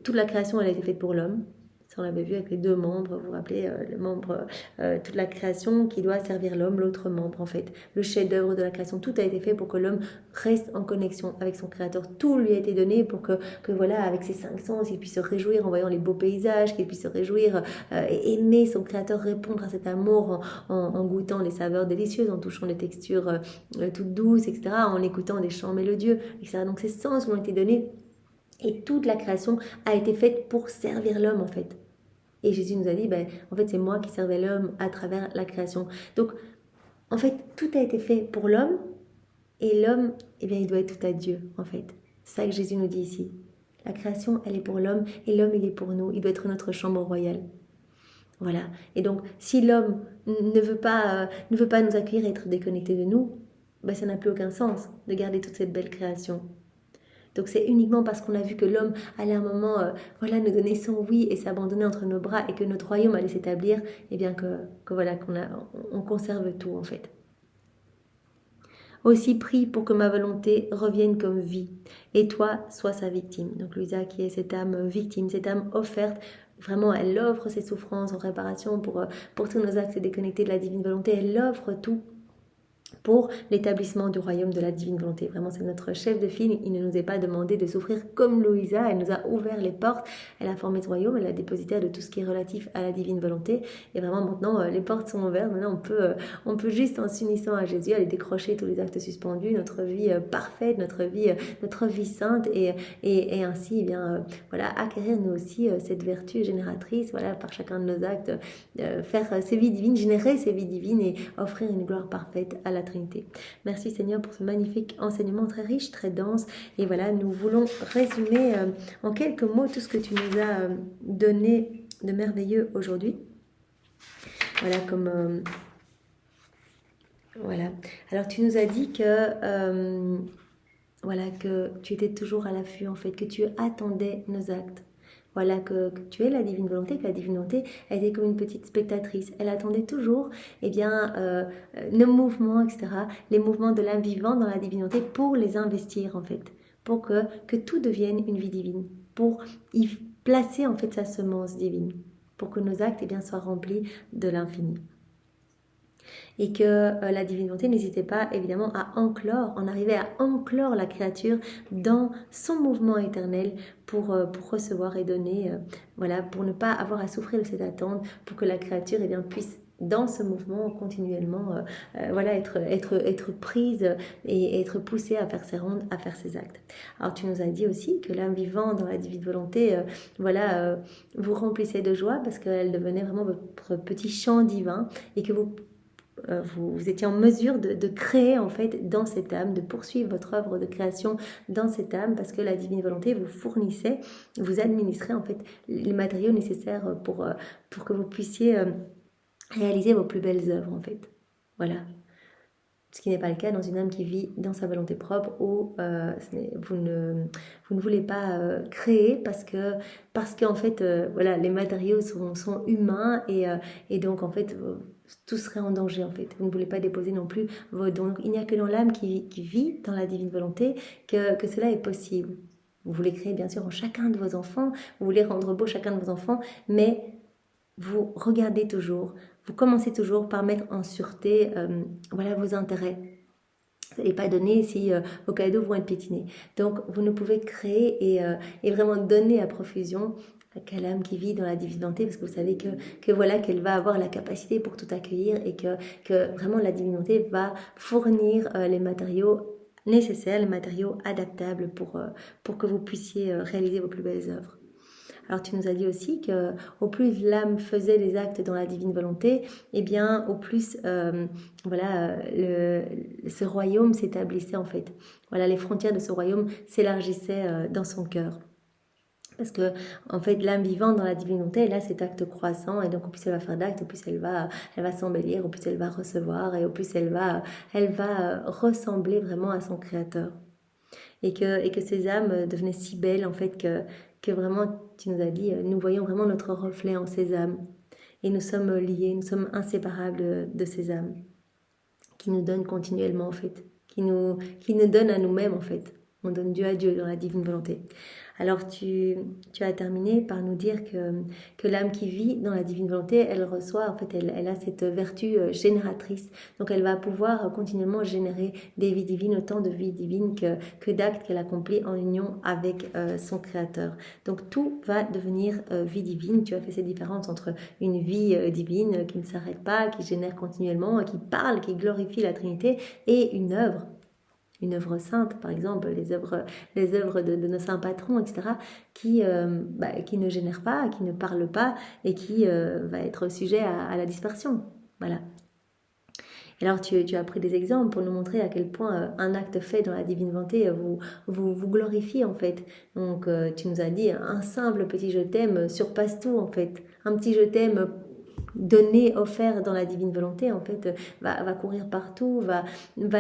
toute la création, elle a été faite pour l'homme. Ça, on l'avait vu avec les deux membres, vous vous rappelez, le membre, toute la création qui doit servir l'homme, l'autre membre en fait. Le chef-d'œuvre de la création, tout a été fait pour que l'homme reste en connexion avec son créateur. Tout lui a été donné pour que voilà, avec ses 5 sens, il puisse se réjouir en voyant les beaux paysages, qu'il puisse se réjouir et aimer son créateur, répondre à cet amour en goûtant les saveurs délicieuses, en touchant les textures toutes douces, etc., en écoutant des chants mélodieux, etc. Donc ces sens lui ont été donnés. Et toute la création a été faite pour servir l'homme en fait. Et Jésus nous a dit, en fait c'est moi qui servais l'homme à travers la création. Donc en fait tout a été fait pour l'homme et l'homme, eh bien il doit être tout à Dieu en fait. C'est ça que Jésus nous dit ici. La création elle est pour l'homme et l'homme il est pour nous. Il doit être notre chambre royale. Voilà. Et donc si l'homme ne veut pas nous accueillir et être déconnecté de nous, ça n'a plus aucun sens de garder toute cette belle création. Donc c'est uniquement parce qu'on a vu que l'homme allait à un moment voilà, nous donner son oui et s'abandonner entre nos bras et que notre royaume allait s'établir, et bien que voilà, on conserve tout en fait. Aussi prie pour que ma volonté revienne comme vie et toi sois sa victime. Donc Louisa qui est cette âme victime, cette âme offerte. Vraiment, elle offre ses souffrances en réparation pour tous nos actes déconnectés de la divine volonté. Elle offre tout pour l'établissement du royaume de la divine volonté. Vraiment, c'est notre chef de file. Il ne nous est pas demandé de souffrir comme Louisa. Elle nous a ouvert les portes. Elle a formé ce royaume. Elle a dépositaire de tout ce qui est relatif à la divine volonté. Et vraiment, maintenant, les portes sont ouvertes. Maintenant, on peut juste, en s'unissant à Jésus, aller décrocher tous les actes suspendus, notre vie parfaite, notre vie sainte, et ainsi, voilà, acquérir nous aussi cette vertu génératrice, voilà, par chacun de nos actes, faire ces vies divines, générer ces vies divines et offrir une gloire parfaite à la Trinité. Merci Seigneur pour ce magnifique enseignement très riche, très dense. Et voilà, nous voulons résumer en quelques mots tout ce que tu nous as donné de merveilleux aujourd'hui. Voilà, voilà. Alors tu nous as dit que voilà, que tu étais toujours à l'affût en fait, que tu attendais nos actes. Voilà, que tu es la divine volonté, que la divine volonté, elle était comme une petite spectatrice. Elle attendait toujours nos mouvements, etc., les mouvements de l'âme vivant dans la divine volonté pour les investir, en fait, pour que tout devienne une vie divine, pour y placer, en fait, sa semence divine, pour que nos actes, soient remplis de l'infini. Et que la divine volonté n'hésitait pas évidemment en arriver à enclore la créature dans son mouvement éternel pour recevoir et donner, voilà, pour ne pas avoir à souffrir de cette attente, pour que la créature puisse dans ce mouvement continuellement voilà, être prise et être poussée à faire ses rondes, à faire ses actes. Alors tu nous as dit aussi que l'âme vivant dans la divine volonté voilà, vous remplissait de joie parce qu'elle devenait vraiment votre petit chant divin et que vous étiez en mesure de créer en fait dans cette âme, de poursuivre votre œuvre de création dans cette âme parce que la divine volonté vous fournissait, vous administrait en fait les matériaux nécessaires pour que vous puissiez réaliser vos plus belles œuvres en fait. Voilà. Ce qui n'est pas le cas dans une âme qui vit dans sa volonté propre où vous ne voulez pas créer parce qu'en fait voilà, les matériaux sont humains et donc en fait tout serait en danger en fait. Vous ne voulez pas déposer non plus vos dons. Donc il n'y a que dans l'âme qui vit dans la divine volonté que cela est possible. Vous voulez créer bien sûr en chacun de vos enfants, vous voulez rendre beau chacun de vos enfants, mais vous regardez toujours, vous commencez toujours par mettre en sûreté voilà, vos intérêts. Vous n'allez pas donner si vos cadeaux vont être piétinés. Donc vous ne pouvez créer et vraiment donner à profusion à l'âme qui vit dans la divinité, parce que vous savez que voilà, qu'elle va avoir la capacité pour tout accueillir et que vraiment la divinité va fournir les matériaux nécessaires, les matériaux adaptables pour que vous puissiez réaliser vos plus belles œuvres. Alors tu nous as dit aussi que au plus l'âme faisait les actes dans la divine volonté, au plus voilà, ce royaume s'établissait en fait. Voilà, les frontières de ce royaume s'élargissaient dans son cœur. Parce que, en fait, l'âme vivante dans la divine volonté, elle a cet acte croissant, et donc au plus elle va faire d'actes, au plus elle va s'embellir, au plus elle va recevoir, et au plus elle va ressembler vraiment à son Créateur. Et que ces âmes devenaient si belles, en fait, que vraiment, tu nous as dit, nous voyons vraiment notre reflet en ces âmes. Et nous sommes liés, nous sommes inséparables de ces âmes, qui nous donnent continuellement, en fait, qui nous donnent à nous-mêmes, en fait. On donne Dieu à Dieu dans la divine volonté. Alors tu as terminé par nous dire que l'âme qui vit dans la divine volonté, elle reçoit, en fait, elle a cette vertu génératrice. Donc elle va pouvoir continuellement générer des vies divines, autant de vies divines que d'actes qu'elle accomplit en union avec son Créateur. Donc tout va devenir vie divine. Tu as fait cette différence entre une vie divine qui ne s'arrête pas, qui génère continuellement, qui parle, qui glorifie la Trinité, et une œuvre sainte, par exemple, les œuvres de nos saints patrons, etc., qui ne génèrent pas, qui ne parlent pas, et qui va être sujet à la dispersion. Voilà. Et alors tu as pris des exemples pour nous montrer à quel point un acte fait dans la divine volonté vous glorifie, en fait. Donc tu nous as dit, un simple petit je t'aime surpasse tout, en fait. Un petit je t'aime donné, offert dans la divine volonté, en fait, va courir partout, va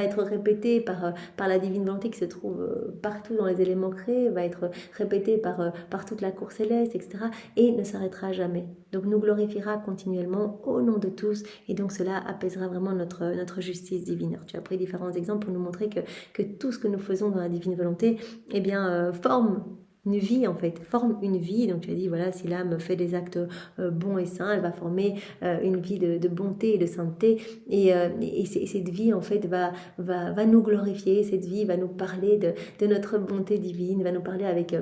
être répété par la divine volonté qui se trouve partout dans les éléments créés, va être répété par toute la cour céleste, etc. et ne s'arrêtera jamais. Donc nous glorifiera continuellement au nom de tous, et donc cela apaisera vraiment notre justice divine. Alors, tu as pris différents exemples pour nous montrer que tout ce que nous faisons dans la divine volonté, eh bien, forme une vie, en fait, forme une vie. Donc tu as dit, voilà, si l'âme fait des actes bons et saints, elle va former une vie de bonté et de sainteté, et cette vie, en fait, va nous glorifier. Cette vie va nous parler de notre bonté divine, va nous parler avec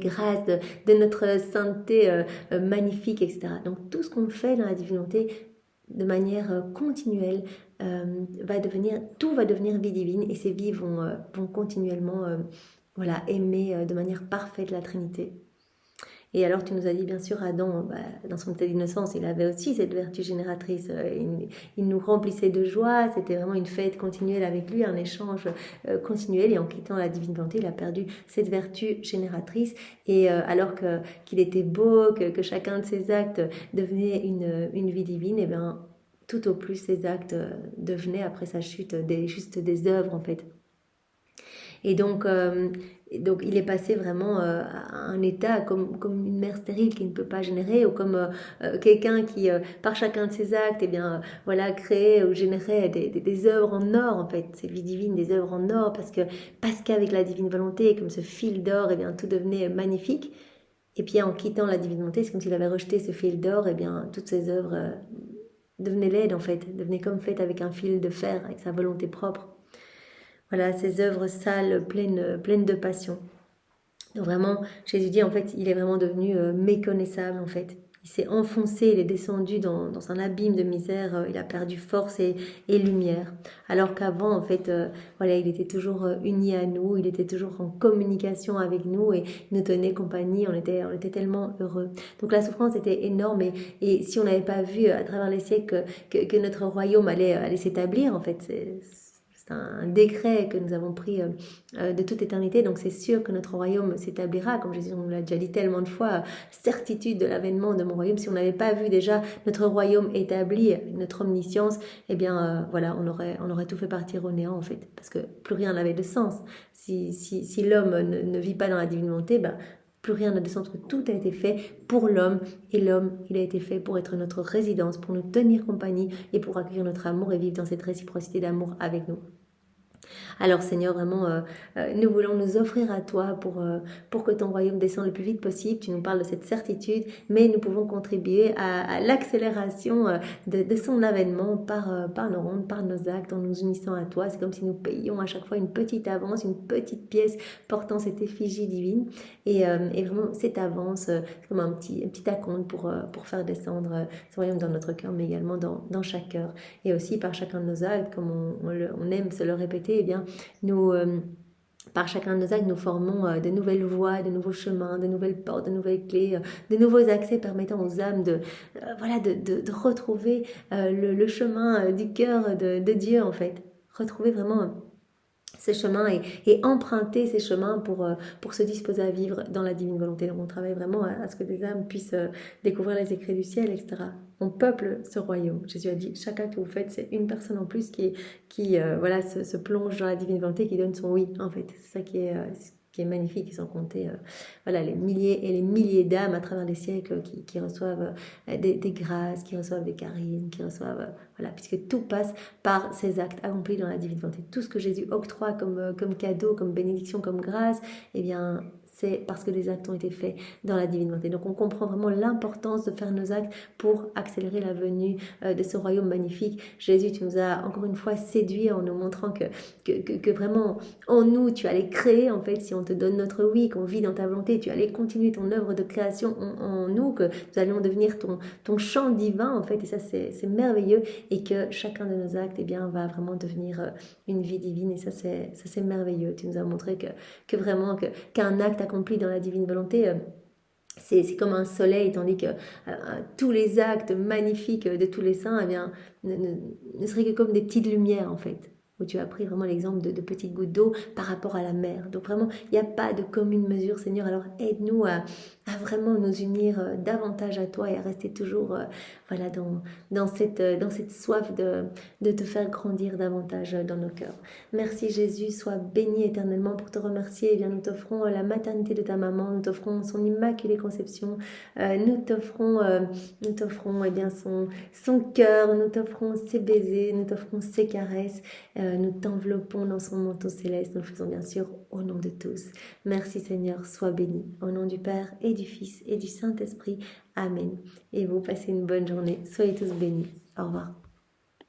grâce de notre sainteté magnifique, etc. Donc tout ce qu'on fait dans la divinité de manière continuelle tout va devenir vie divine, et ces vies vont continuellement aimer de manière parfaite la Trinité. Et alors tu nous as dit, bien sûr, Adam, dans son état d'innocence, il avait aussi cette vertu génératrice. Il nous remplissait de joie, c'était vraiment une fête continuelle avec lui, un échange continuel. Et en quittant la divine volonté, il a perdu cette vertu génératrice. Et alors qu'il était beau, que chacun de ses actes devenait une vie divine, et bien tout au plus ces actes devenaient, après sa chute, juste des œuvres, en fait. Et donc il est passé vraiment à un état comme une mère stérile qui ne peut pas générer, ou comme quelqu'un qui, par chacun de ses actes, créait ou générait des œuvres en or, en fait, ces vies divines, des œuvres en or, parce qu'avec la divine volonté, comme ce fil d'or, tout devenait magnifique. Et puis en quittant la divine volonté, c'est comme s'il avait rejeté ce fil d'or, et toutes ces œuvres devenaient laides, en fait, devenaient comme faites avec un fil de fer, avec sa volonté propre. Voilà, ces œuvres sales, pleines de passion. Donc vraiment, Jésus dit, en fait, il est vraiment devenu méconnaissable, en fait. Il s'est enfoncé, il est descendu dans un abîme de misère, il a perdu force et lumière. Alors qu'avant, en fait, il était toujours uni à nous, il était toujours en communication avec nous, et il nous tenait compagnie, on était tellement heureux. Donc la souffrance était énorme, et si on n'avait pas vu à travers les siècles que notre royaume allait s'établir, en fait, c'est un décret que nous avons pris de toute éternité, donc c'est sûr que notre royaume s'établira, comme Jésus nous l'a déjà dit tellement de fois, certitude de l'avènement de mon royaume. Si on n'avait pas vu déjà notre royaume établi, notre omniscience, on aurait tout fait partir au néant, en fait, parce que plus rien n'avait de sens. Si l'homme ne vit pas dans la divine volonté, plus rien n'a de sens, que tout a été fait pour l'homme, et l'homme, il a été fait pour être notre résidence, pour nous tenir compagnie, et pour accueillir notre amour et vivre dans cette réciprocité d'amour avec nous. Alors Seigneur, vraiment, nous voulons nous offrir à toi pour que ton royaume descende le plus vite possible. Tu nous parles de cette certitude, mais nous pouvons contribuer à l'accélération de son avènement par nos rondes, par nos actes, en nous unissant à toi. C'est comme si nous payions à chaque fois une petite avance, une petite pièce portant cette effigie divine. Et vraiment, cette avance, c'est comme un petit acompte pour faire descendre ce royaume dans notre cœur, mais également dans chaque cœur. Et aussi par chacun de nos actes, comme on aime se le répéter, nous, par chacun de nos actes, nous formons de nouvelles voies, de nouveaux chemins, de nouvelles portes, de nouvelles clés, de nouveaux accès permettant aux âmes de retrouver le chemin du cœur de Dieu, en fait. Retrouver vraiment ces chemins et emprunter ces chemins pour se disposer à vivre dans la divine volonté. Donc on travaille vraiment à ce que des âmes puissent découvrir les écrits du ciel, etc. On peuple ce royaume. Jésus a dit, chaque acte que vous faites, c'est une personne en plus qui voilà, se plonge dans la divine volonté, qui donne son oui, en fait. C'est ça qui est magnifique, sans compter voilà, les milliers et les milliers d'âmes à travers les siècles qui reçoivent des grâces, qui reçoivent des charismes, qui reçoivent, voilà, puisque tout passe par ces actes accomplis dans la divine volonté. Tout ce que Jésus octroie comme cadeau, comme bénédiction, comme grâce, eh bien, c'est parce que les actes ont été faits dans la divine volonté. Donc on comprend vraiment l'importance de faire nos actes pour accélérer la venue de ce royaume magnifique. Jésus, tu nous as encore une fois séduits en nous montrant que vraiment en nous, tu allais créer, en fait, si on te donne notre oui, qu'on vit dans ta volonté, tu allais continuer ton œuvre de création en nous, que nous allions devenir ton champ divin, en fait, et ça c'est merveilleux, et que chacun de nos actes, eh bien, va vraiment devenir une vie divine, et ça c'est merveilleux. Tu nous as montré que vraiment, qu'un acte accompli dans la divine volonté, c'est comme un soleil, tandis que tous les actes magnifiques de tous les saints, eh bien, ne seraient que comme des petites lumières, en fait, où tu as pris vraiment l'exemple de petites gouttes d'eau par rapport à la mer. Donc vraiment, il n'y a pas de commune mesure, Seigneur. Alors aide-nous à vraiment nous unir davantage à toi et à rester toujours voilà, dans cette soif de te faire grandir davantage dans nos cœurs. Merci Jésus, sois béni éternellement. Pour te remercier, eh bien, nous t'offrons la maternité de ta maman, nous t'offrons son immaculée conception, nous t'offrons eh bien, son cœur, nous t'offrons ses baisers, nous t'offrons ses caresses, nous t'enveloppons dans son manteau céleste, nous le faisons bien sûr au nom de tous. Merci Seigneur, sois béni. Au nom du Père et du Fils et du Saint-Esprit. Amen. Et vous passez une bonne journée. Soyez tous bénis. Au revoir.